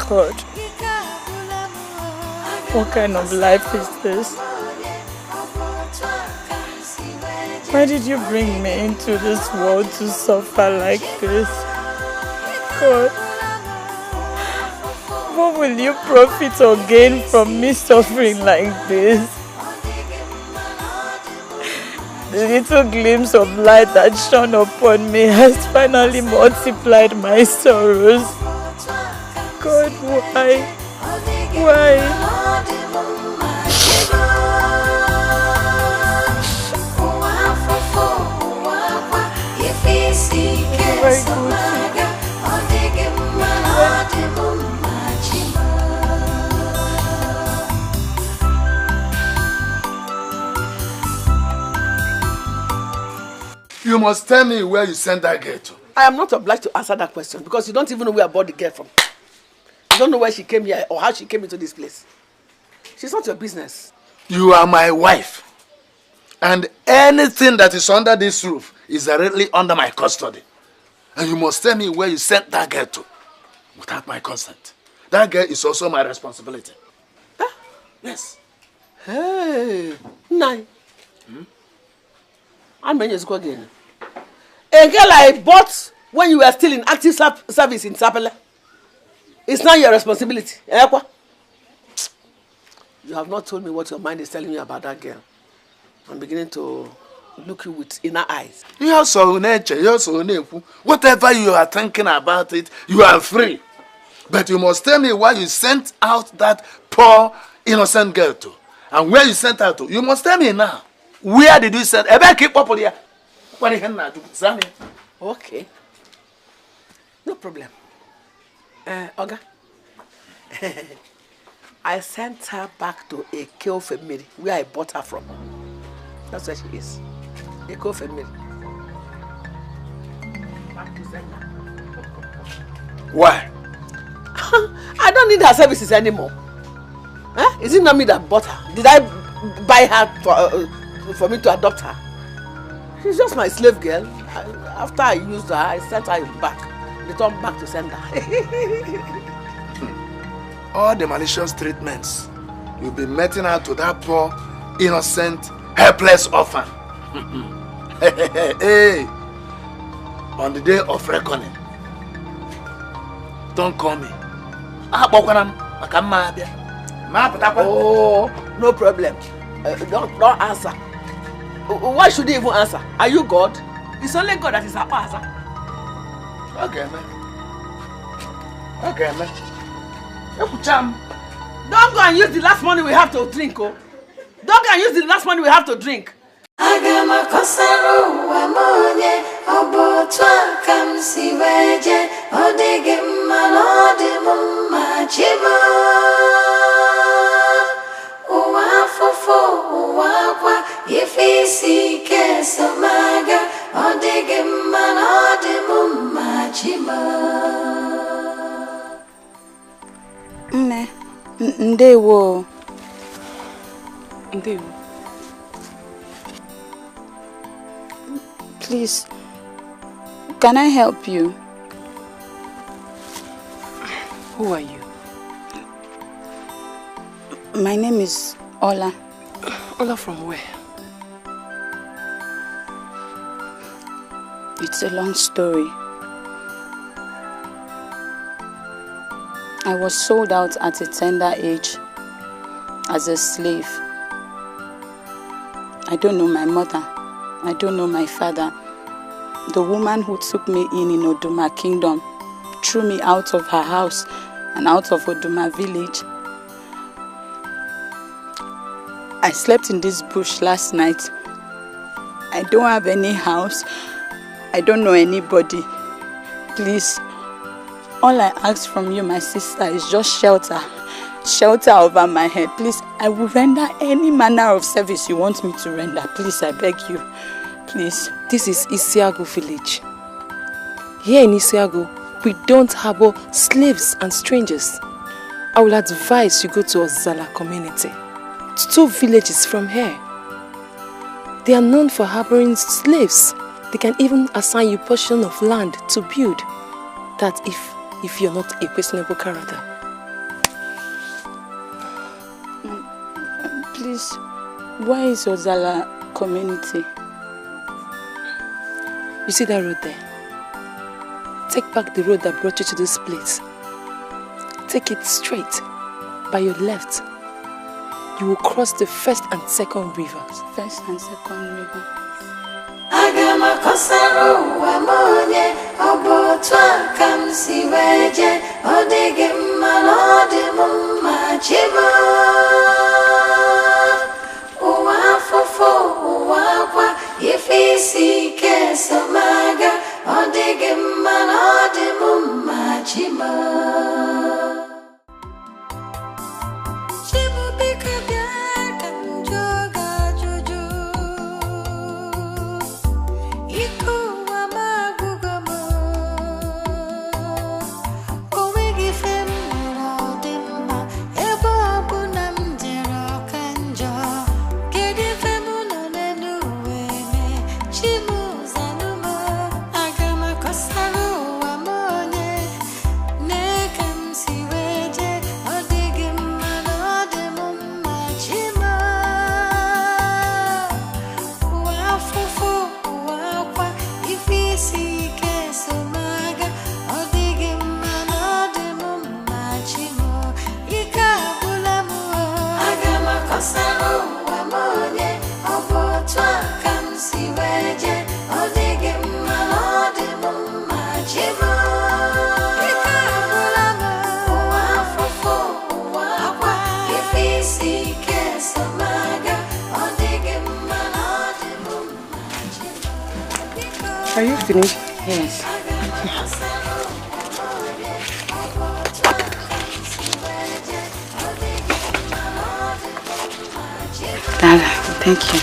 God, what kind of life is this? Why did you bring me into this world to suffer like this? God, what will you profit or gain from me suffering like this? The little glimpse of light that shone upon me has finally multiplied my sorrows. God, why? Why? You must tell me where you sent that girl to. I am not obliged to answer that question because you don't even know where I bought the girl from. You don't know where she came here or how she came into this place. She's not your business. You are my wife. And anything that is under this roof is directly under my custody. And you must tell me where you sent that girl to without my consent. That girl is also my responsibility. Huh? Yes. Hey, nine. How many years ago again? A girl I bought when you were still in active service in Sapele. It's not your responsibility. You have not told me what your mind is telling you about that girl. I'm beginning to look you with inner eyes. Whatever you are thinking about it, you are free. But you must tell me why you sent out that poor, innocent girl to. And where you sent her to. You must tell me now. Where did you send her? Okay. No problem. Oga. I sent her back to a Eko family where I bought her from. That's where she is. Eko family. Back to Zenda. Why? I don't need her services anymore. Is it not me that bought her? Did I buy her for me to adopt her? She's just my slave girl. After I used her, I sent her back. Returned back to sender. All the malicious treatments you'll be meting out to that poor, innocent, helpless orphan. Hey, on the day of reckoning, don't call me. Oh, no problem. Don't answer. Why should you even answer? Are you God? It's only God that is our answer. Okay, man. Okay, man. Don't go and use the last money we have to drink, oh. Don't go and use the last money we have to drink. Nne, ndewo. Ndewo. Please, can I help you? Who are you? My name is Ola. Ola from where? It's a long story. I was sold out at a tender age as a slave. I don't know my mother. I don't know my father. The woman who took me in Oduma Kingdom threw me out of her house and out of Oduma village. I slept in this bush last night. I don't have any house. I don't know anybody. Please, all I ask from you, my sister, is just shelter. Shelter over my head. Please, I will render any manner of service you want me to render. Please, I beg you. Please. This is Isiago village. Here in Isiago, we don't harbor slaves and strangers. I will advise you go to Ozala community. It's 2 villages from here. They are known for harboring slaves. They can even assign you a portion of land to build. That if you're not a questionable character. Please, where is Ozala community? You see that road there? Take back the road that brought you to this place. Take it straight. By your left, you will cross the first and second rivers. First and second river. Agama kosaro wa monye obotwa kamsi weje odege malode mumma chiba uwa fofo uwa kwa ifisi kesomaga odege malode mumma chiba. Are you finished? Yes. Dada, thank you.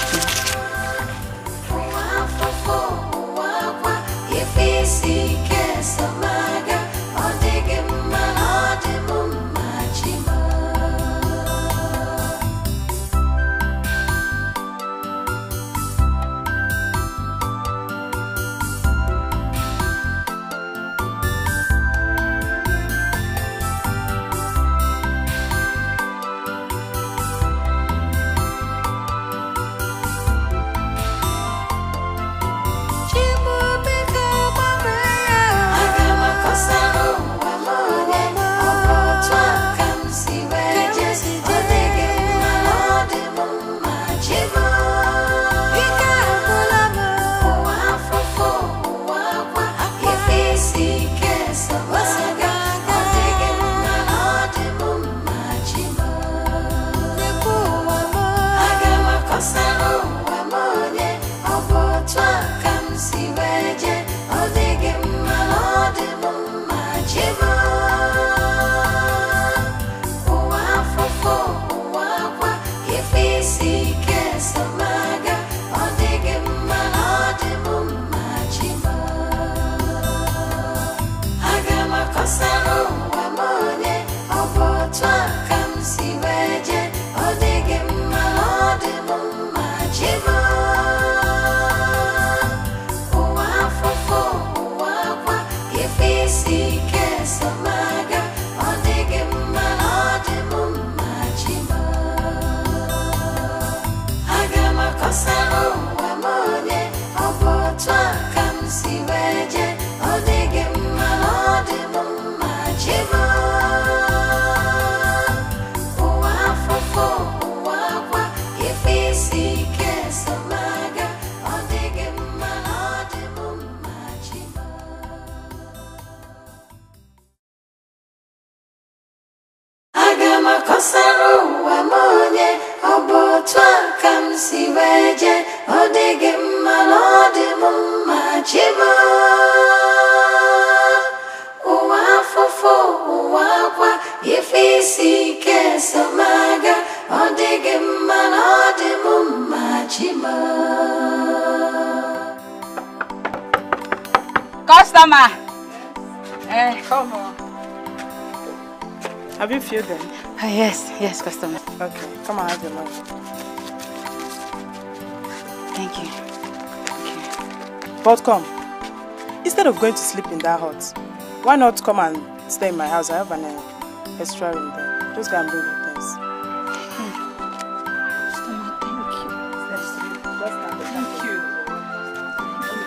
Customer! Come on. Have you filled them? Yes, customer. Okay, come on, have your money. Thank you. But come, instead of going to sleep in that hut, why not come and stay in my house? I have an extra room there. Just go and bring your things.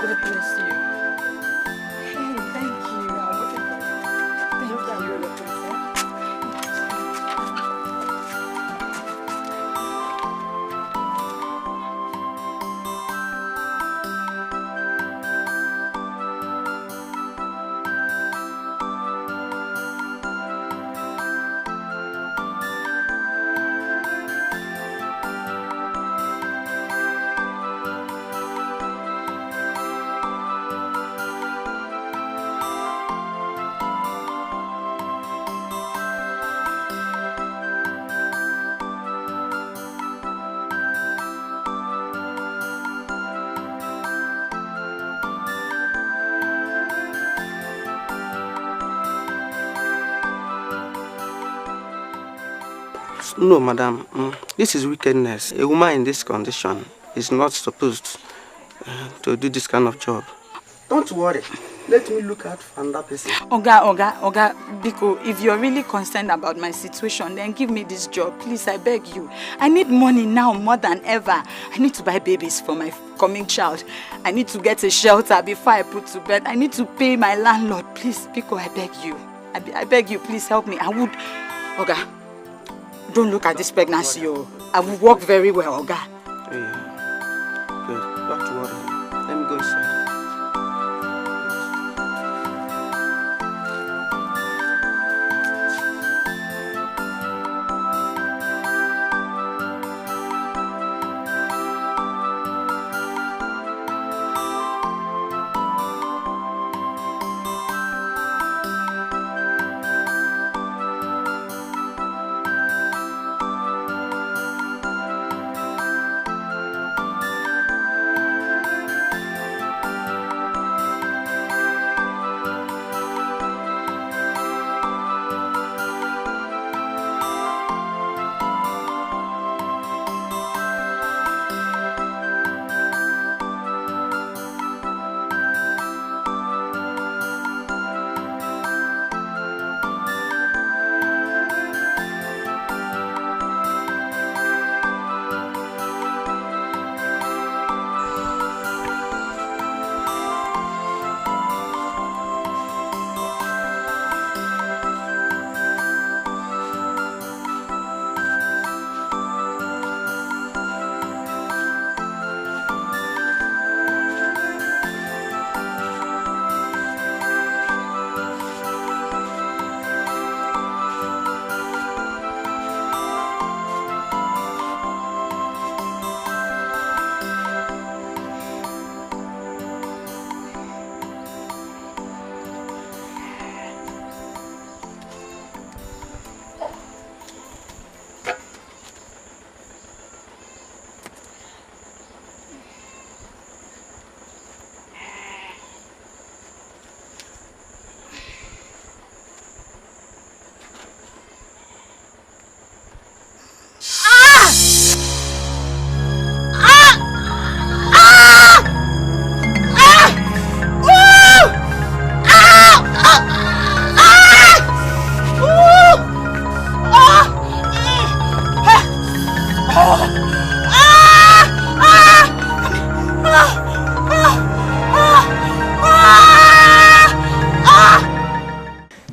God bless you. Hey, thank you. I'm waiting for you. Thank you. No, madam. This is wickedness. A woman in this condition is not supposed to do this kind of job. Don't worry. Let me look out for another person. Oga, Biko, if you're really concerned about my situation, then give me this job. Please, I beg you. I need money now more than ever. I need to buy babies for my coming child. I need to get a shelter before I put to bed. I need to pay my landlord. Please, Biko, I beg you. I beg you, please help me. I would... Oga, don't look at this pregnancy. I will work very well, Oga. Yeah. Good. Don't worry. Let me go inside.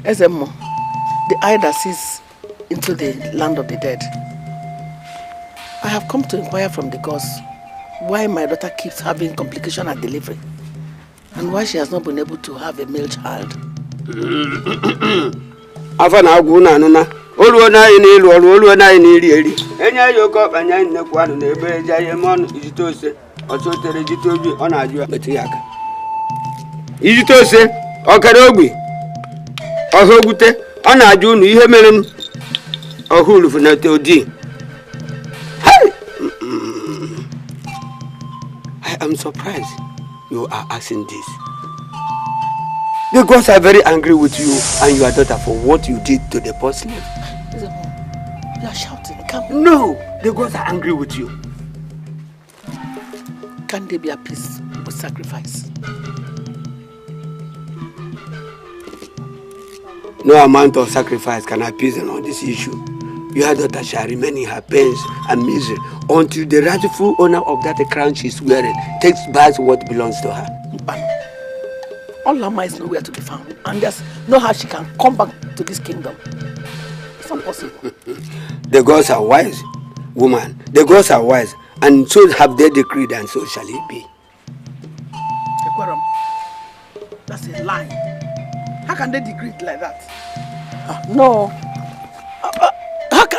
Ezemo, the eye that sees into the land of the dead. I have come to inquire from the gods why my daughter keeps having complication at delivery and why she has not been able to have a male child. Afana aguna nuna. Olu na ini ilu olu na ini iri eri. Enya yoko banya nnekwu anu na ebe eja yemon ijitose. Oso tere jitobi ona aju beti aka. Ijitose okara ogbi. Ohogute ona aju nu ihe mere ohulu funate odi. I am surprised you are asking this. The gods are very angry with you and your daughter for what you did to the poor slave. You are shouting. Come. No, the gods are angry with you. Can they be appeased with sacrifice? No amount of sacrifice can appease them on this issue. Your daughter shall remain in her pains and misery until the rightful owner of that crown she is wearing takes back what belongs to her. Olama is nowhere to be found, and there's no how she can come back to this kingdom. It's impossible. The gods are wise, woman. The gods are wise, and so have they decreed, and so shall it be. Ekwerom, that's a lie. How can they decree it like that? No.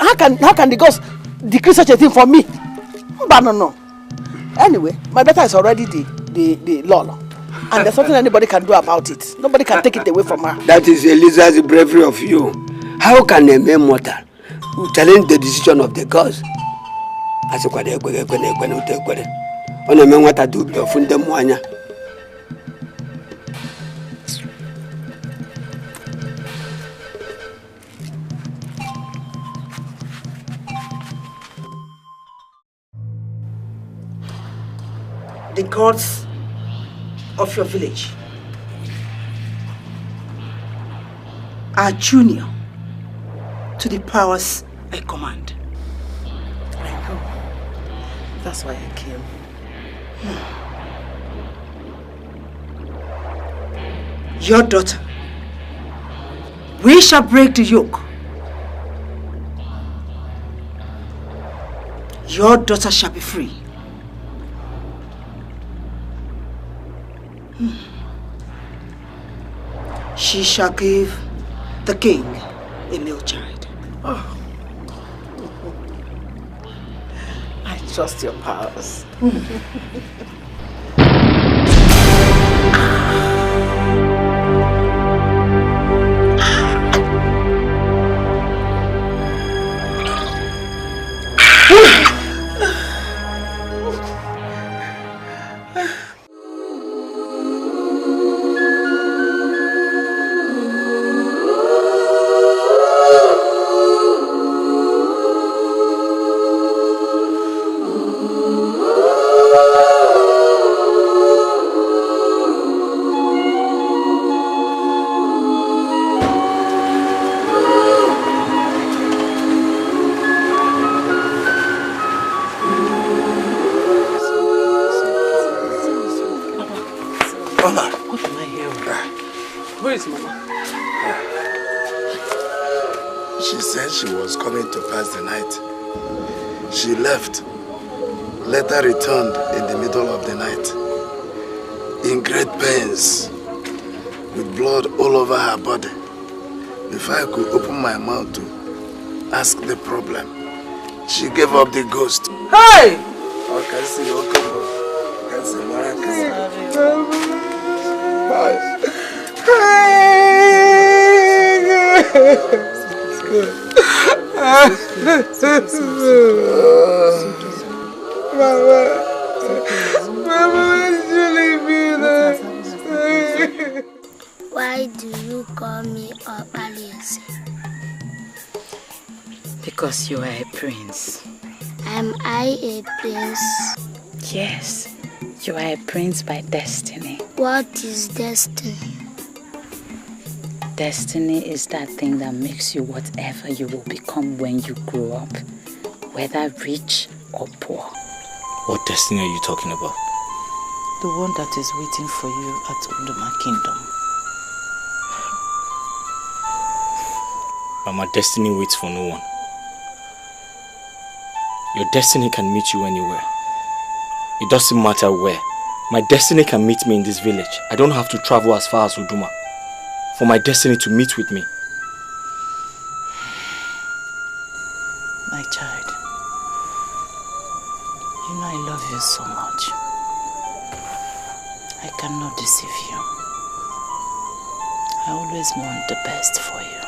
How can the gods decree such a thing for me? But no. Anyway, my daughter is already the law. And there's nothing anybody can do about it. Nobody can take it away from her. That is Eliza's bravery of you. How can a mere mortal challenge the decision of the gods? The gods of your village are junior to the powers I command. I know. That's why I came. Your daughter, we shall break the yoke. Your daughter shall be free. She shall give the king a male child. Oh. I trust your powers. She was coming to pass the night. She left, later returned in the middle of the night, in great pains, with blood all over her body. Before I could open my mouth to ask the problem, she gave up the ghost. Hey! Why do you call me Obaliese? Because you are a prince. Am I a prince? Yes, you are a prince by destiny. What is destiny? Destiny is that thing that makes you whatever you will become when you grow up, whether rich or poor. What destiny are you talking about? The one that is waiting for you at Unduma Kingdom. But my destiny waits for no one. Your destiny can meet you anywhere. It doesn't matter where. My destiny can meet me in this village. I don't have to travel as far as Uduma for my destiny to meet with me. My child, you know I love you so much. I cannot deceive you. I always want the best for you.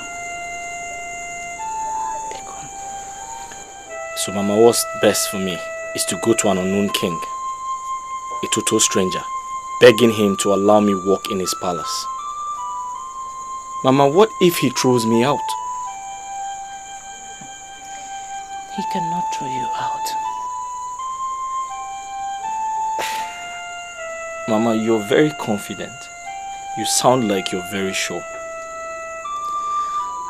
So Mama, what's best for me is to go to an unknown king, a total stranger, begging him to allow me walk in his palace. Mama, what if he throws me out? He cannot throw you out. Mama, you're very confident. You sound like you're very sure.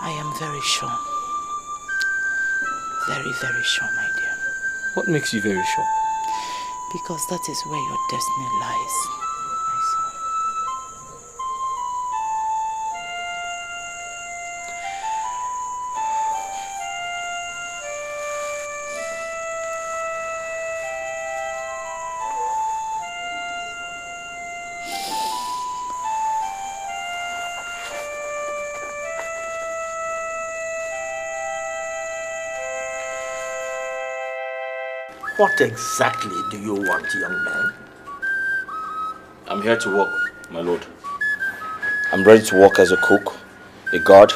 I am very sure. Very, very sure, my dear. What makes you very sure? Because that is where your destiny lies, my son. What exactly do you want, young man? I'm here to work, my lord. I'm ready to work as a cook, a guard,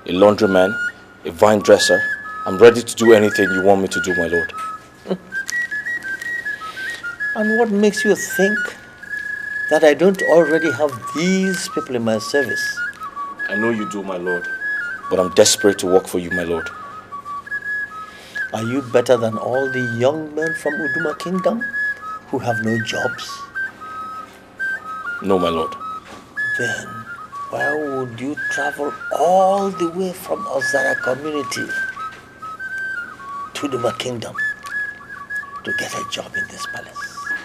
a laundryman, a vine dresser. I'm ready to do anything you want me to do, my lord. And what makes you think that I don't already have these people in my service? I know you do, my lord. But I'm desperate to work for you, my lord. Are you better than all the young men from Uduma Kingdom who have no jobs? No, my lord. Then why would you travel all the way from Ozara community to Uduma Kingdom to get a job in this palace?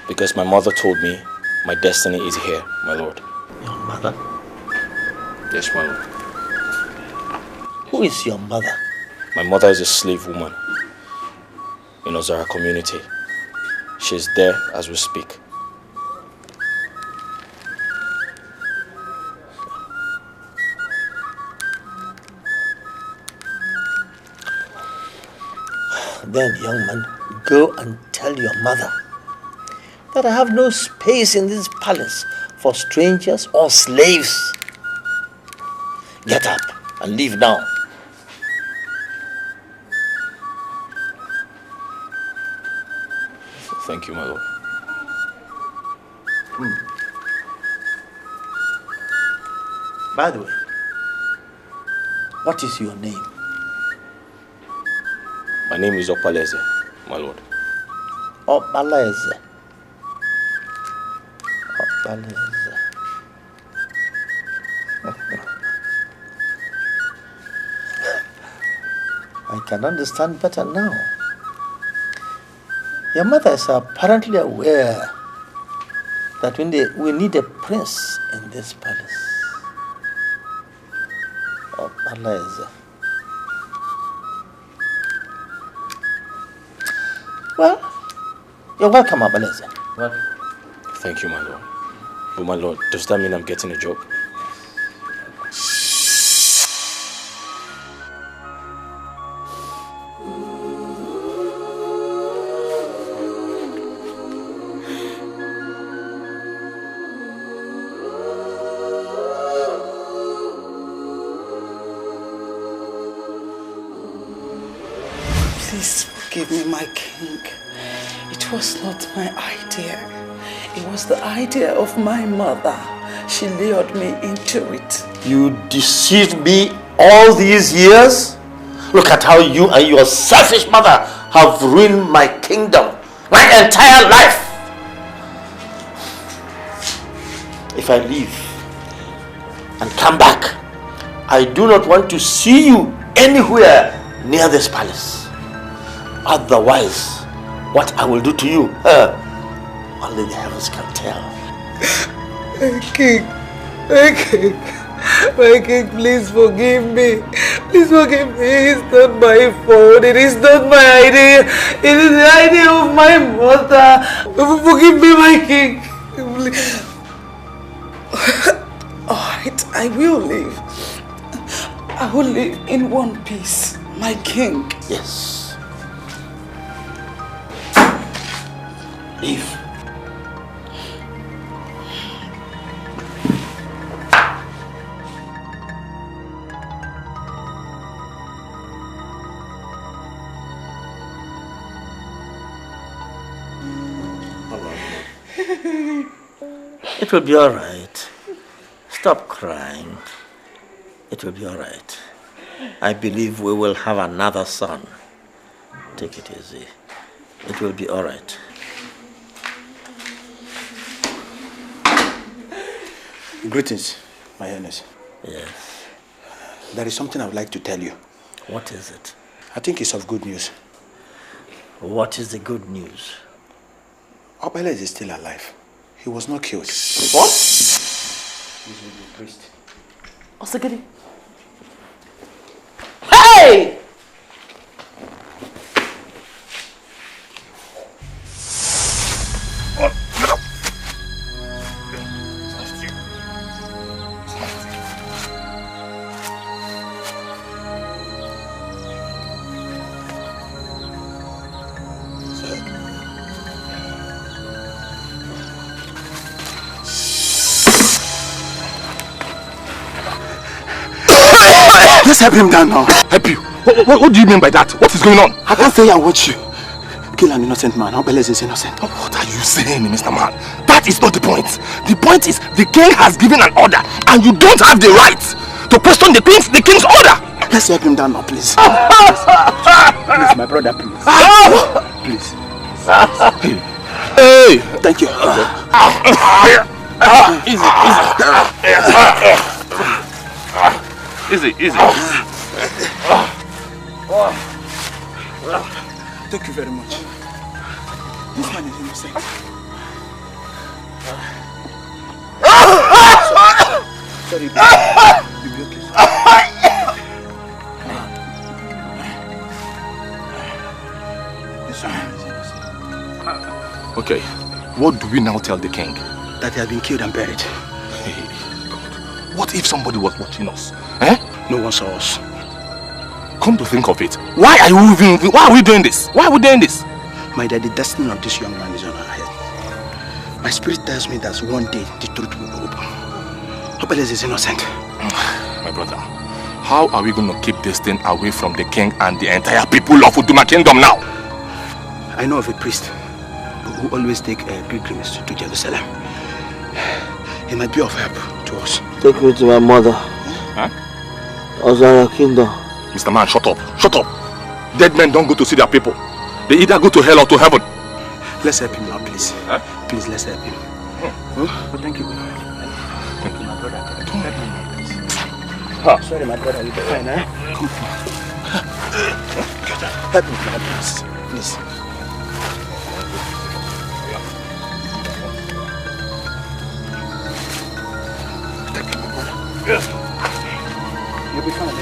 Because my mother told me my destiny is here, my lord. Your mother? Yes, my lord. Who is your mother? My mother is a slave woman in Ozara community. She's there as we speak. Then, young man, go and tell your mother that I have no space in this palace for strangers or slaves. Get up and leave now. Thank you, my lord. By the way, what is your name? My name is Opaleze, my lord. Opaleze. Opaleze. I can understand better now. Your mother is apparently aware that we need a prince in this palace. Opaleze. Well, you're welcome, Opaleze. Welcome. Thank you, my lord. But my lord, does that mean I'm getting a job? Please forgive me, my king. It was not my idea. It was the idea of my mother. She lured me into it. You deceived me all these years? Look at how you and your selfish mother have ruined my kingdom, my entire life. If I leave and come back, I do not want to see you anywhere near this palace. Otherwise, what I will do to you, only the heavens can tell. My king, my king, please forgive me. Please forgive me. It's not my fault. It is not my idea. It is the idea of my mother. Forgive me, my king. Alright, I will leave. I will live in one piece, my king. Yes. Leave. It will be all right. Stop crying. It will be all right. I believe we will have another son. Take it easy. It will be all right. Greetings, my Highness. Yes. There is something I would like to tell you. What is it? I think it's of good news. What is the good news? Opaleze is still alive. He was not killed. What? He's with the priest. Osagiri. Hey! Let's help him down now. Help you? What do you mean by that? What is going on? I can't stay here and watch you kill an innocent man. Obeleze is innocent. What are you saying, Mr. Man? That is not the point. The point is the king has given an order and you don't have the right to question the king's order. Let's help him down now, please. Please, my brother, please. Please. Hey! Thank you. Easy. Thank you very much. This man is innocent. Sorry, you'll be okay. This man is innocent. Okay, what do we now tell the king? That he has been killed and buried. Hey, God. What if somebody was watching us? Eh? No one saw us. Come to think of it, why are we doing this? Why are we doing this? My dad, the destiny of this young man is on our head. My spirit tells me that one day the truth will be open. Obeleze is innocent. My brother, how are we going to keep this thing away from the king and the entire people of Uduma Kingdom now? I know of a priest who always take pilgrims to Jerusalem. He might be of help to us. Take me to my mother. Huh? Ozara Kingdom. Mr. Man, shut up. Shut up. Dead men don't go to see their people. They either go to hell or to heaven. Let's help him now, please. Huh? Please, let's help him. Oh, thank you. Thank you, my brother. Help him now, please. Huh. Sorry, my brother. You'll be fine, eh? Come. Help him now, please. Please. Thank you, my brother. Yes. You'll be fine, eh?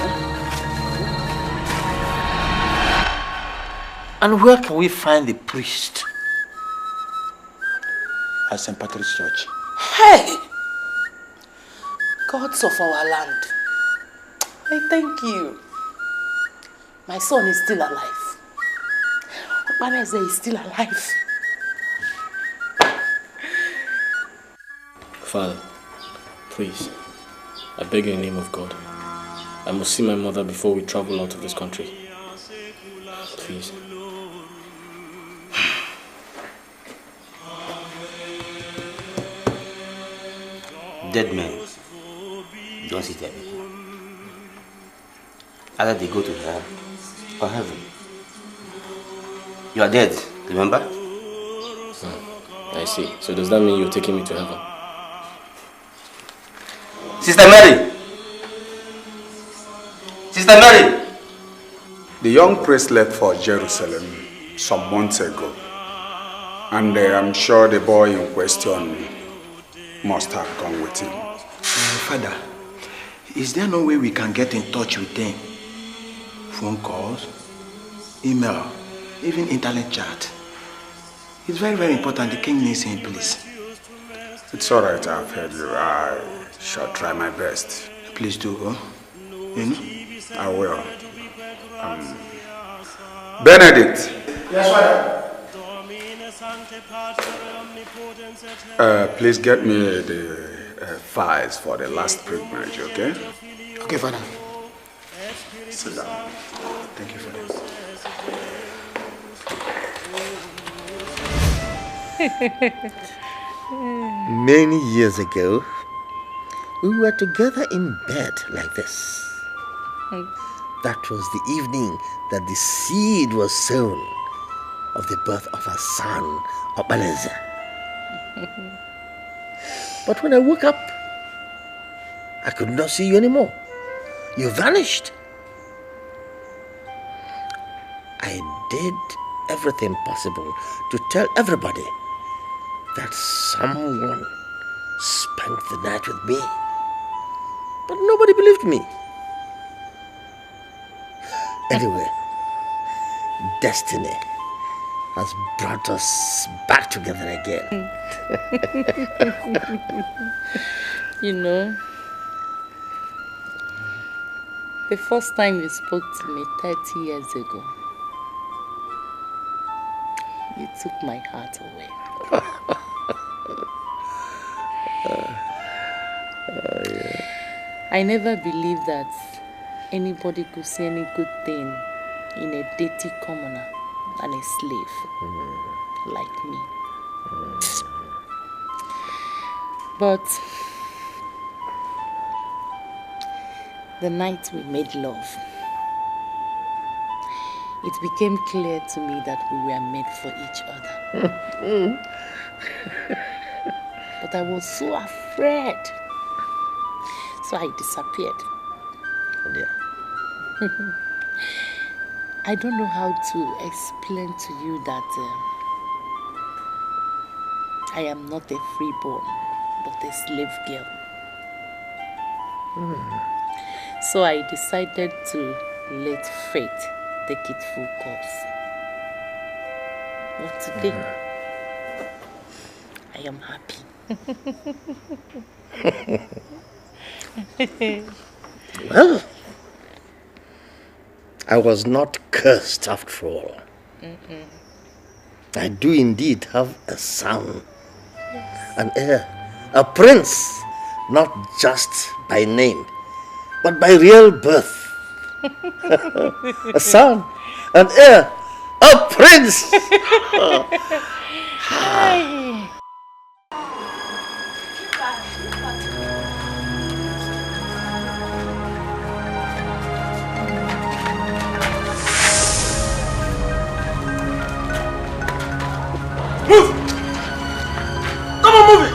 And where can we find the priest? At St. Patrick's Church. Hey! Gods of our land, I thank you. My son is still alive. Okpaneze is still alive. Father, please, I beg you in the name of God. I must see my mother before we travel out of this country. Please. Dead men don't see their people. Either they go to hell or heaven. You are dead, remember? I see. So does that mean you're taking me to heaven? Sister Mary! Sister Mary! The young priest left for Jerusalem some months ago. And I'm sure the boy in question must have gone with him. Father, is there no way we can get in touch with him? Phone calls, email, even internet chat. It's very, very important. The king needs him, please. It's all right, I've heard you. I shall try my best. Please do, huh? You know? I will. Benedict. Yes, Father. Please get me the files for the last pilgrimage, okay? Okay, Father. Sit down. Thank you, Father. Many years ago, we were together in bed like this. That was the evening that the seed was sown of the birth of our son, Obeleze. But when I woke up, I could not see you anymore. You vanished. I did everything possible to tell everybody that someone spent the night with me. But nobody believed me. Anyway, destiny has brought us back together again. You know, the first time you spoke to me 30 years ago, you took my heart away. Yeah. I never believed that anybody could see any good thing in a dirty commoner than a slave like me. But the night we made love, it became clear to me that we were made for each other. But I was so afraid. So I disappeared. Oh dear. I don't know how to explain to you that I am not a freeborn, but a slave girl. So I decided to let fate take its full course. But today, I am happy. Well, I was not cursed after all. I do indeed have a son, an heir, a prince, not just by name, but by real birth. A son, an heir, a prince. Move! Come on, move it!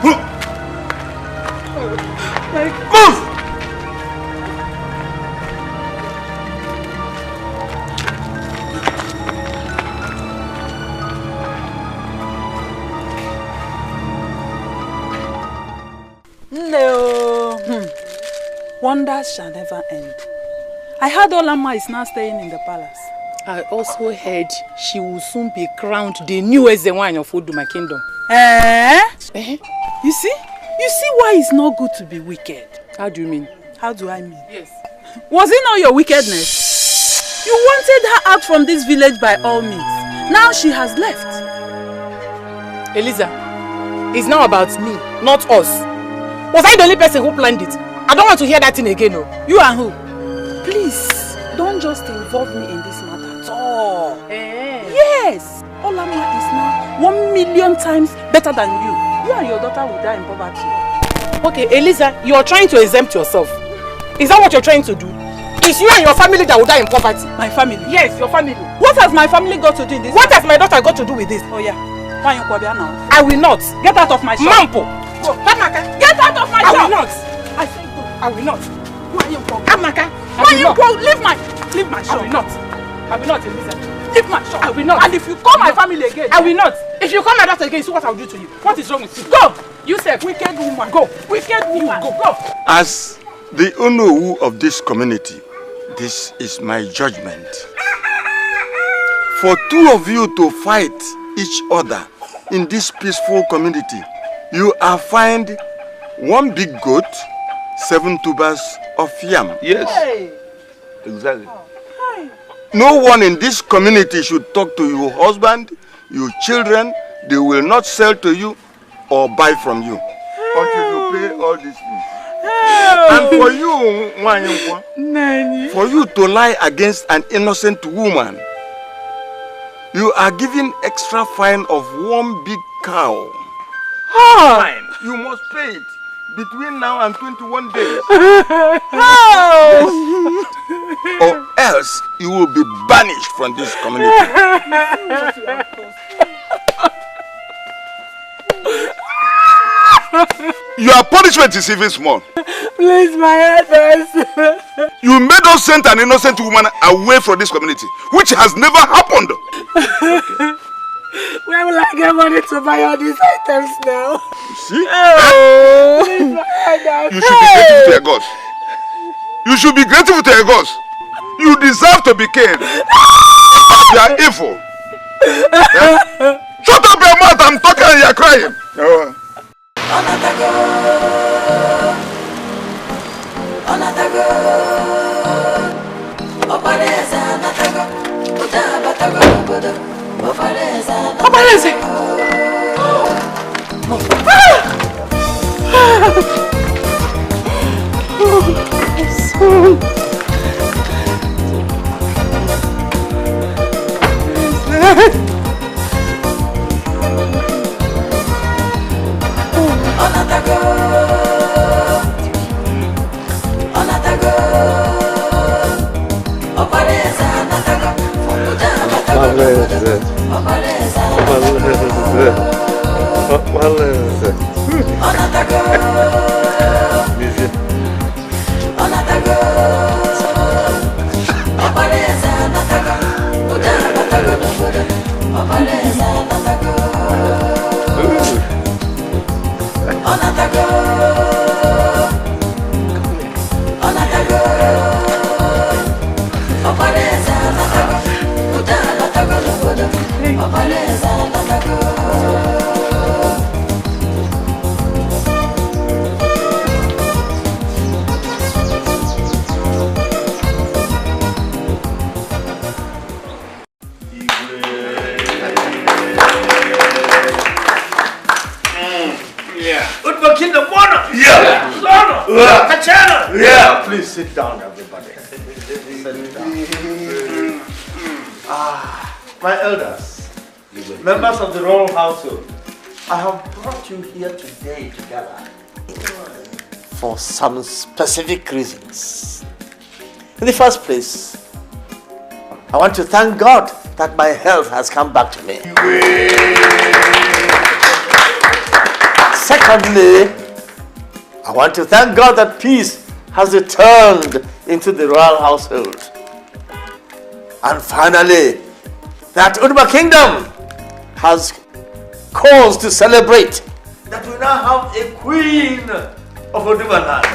Move! Move! No. Wonders shall never end. I heard Olama is now staying in the palace. I also heard she will soon be crowned the newest Zenwine of Odimgbe kingdom. You see? You see why it's not good to be wicked. How do you mean? How do I mean? Yes. Was it not your wickedness? You wanted her out from this village by all means. Now she has left. Eliza, it's now about me, not us. Was I the only person who planned it? I don't want to hear that thing again, no. You and who? Please, don't just involve me in this matter at all. Yes, Olama is now 1,000,000 times better than you. You and your daughter will die in poverty. Okay, Eliza, you are trying to exempt yourself. Is that what you're trying to do? It's you and your family that will die in poverty. My family? Yes, your family. What has my family got to do in this? What has my daughter got to do with this? Oh yeah. Why you come here now? I will not. Get out of my shop. Mampo. Go. Amaka. Get out of my shop. I will not. I say go. I will not. Why you come? Amaka. Why you go? Leave my shop. I will not. I will not, Eliza. Leave my shop. I will not. And if you call my family again, I will not. If you call my daughter again, see what I will do to you. What is wrong with you? Go. You said wicked woman. Go. Wicked woman. Go. As the Onowu of this community, this is my judgment. For two of you to fight each other in this peaceful community, you are fined 1 big goat, 7 tubers of yam. Yes. Exactly. No one in this community should talk to your husband, your children. They will not sell to you or buy from you until you pay all these things. And for you, for you to lie against an innocent woman, you are given extra fine of 1 big cow. Fine. You must pay it between now and 21 days. Or else you will be banished from this community. Your punishment is even small. Please, my head hurts. You made us send an innocent woman away from this community, which has never happened. Where will I get money to buy all these items now? You see? Please, my head hurts. You should be grateful to your gods. You should be grateful to your gods. You deserve to be killed. You are evil. Yeah? Shut up your mouth, I'm talking and you are crying. Please sit down, everybody. Sit down. My elders, members of the royal household, I have brought you here today together for some specific reasons. In the first place, I want to thank God that my health has come back to me. Secondly, I want to thank God that peace has returned into the royal household. And finally, that Odimgbe kingdom has cause to celebrate that we now have a queen of Odimgbe land.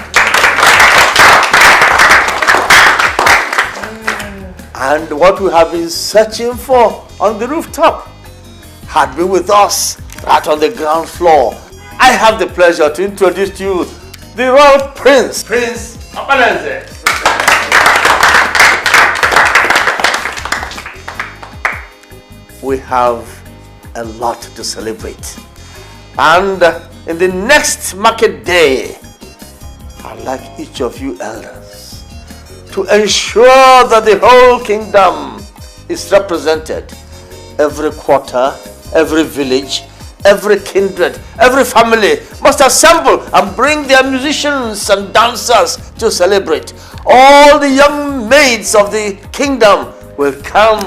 And what we have been searching for on the rooftop had been with us right on the ground floor. I have the pleasure to introduce to you the royal prince, Prince Obalenze. We have a lot to celebrate. And in the next market day, I'd like each of you elders to ensure that the whole kingdom is represented. Every quarter, every village, every kindred, every family must assemble and bring their musicians and dancers to celebrate. All the young maids of the kingdom will come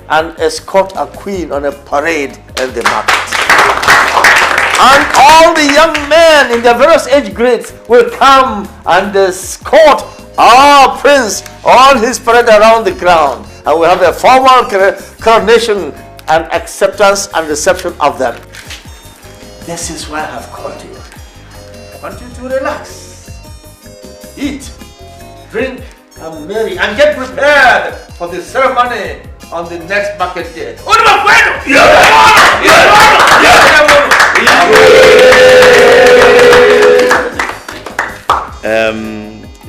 and escort a queen on a parade in the market. And all the young men in their various age grades will come and escort our prince on his parade around the ground. And we'll have a formal coronation and acceptance and reception of them. This is why I have called you. I want you to relax, eat, drink, and marry, and get prepared for the ceremony on the next market day.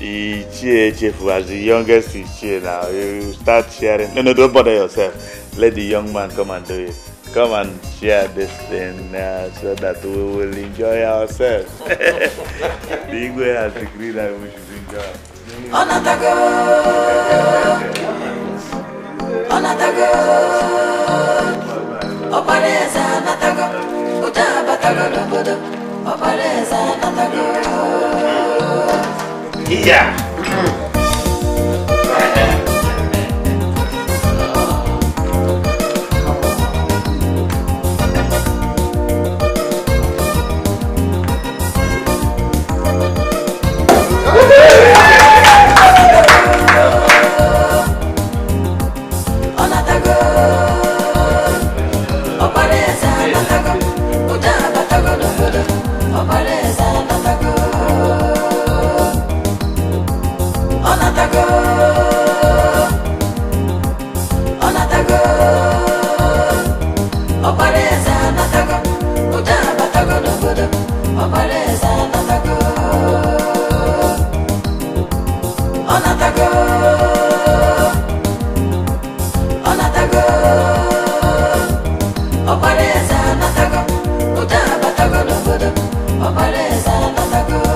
Ichie, as the youngest Ichie now, you start sharing. No, don't bother yourself. Let the young man come and do it. Come and share this thing so that we will enjoy ourselves. The Igwe has agreed that we should enjoy. Yeah. Chicago.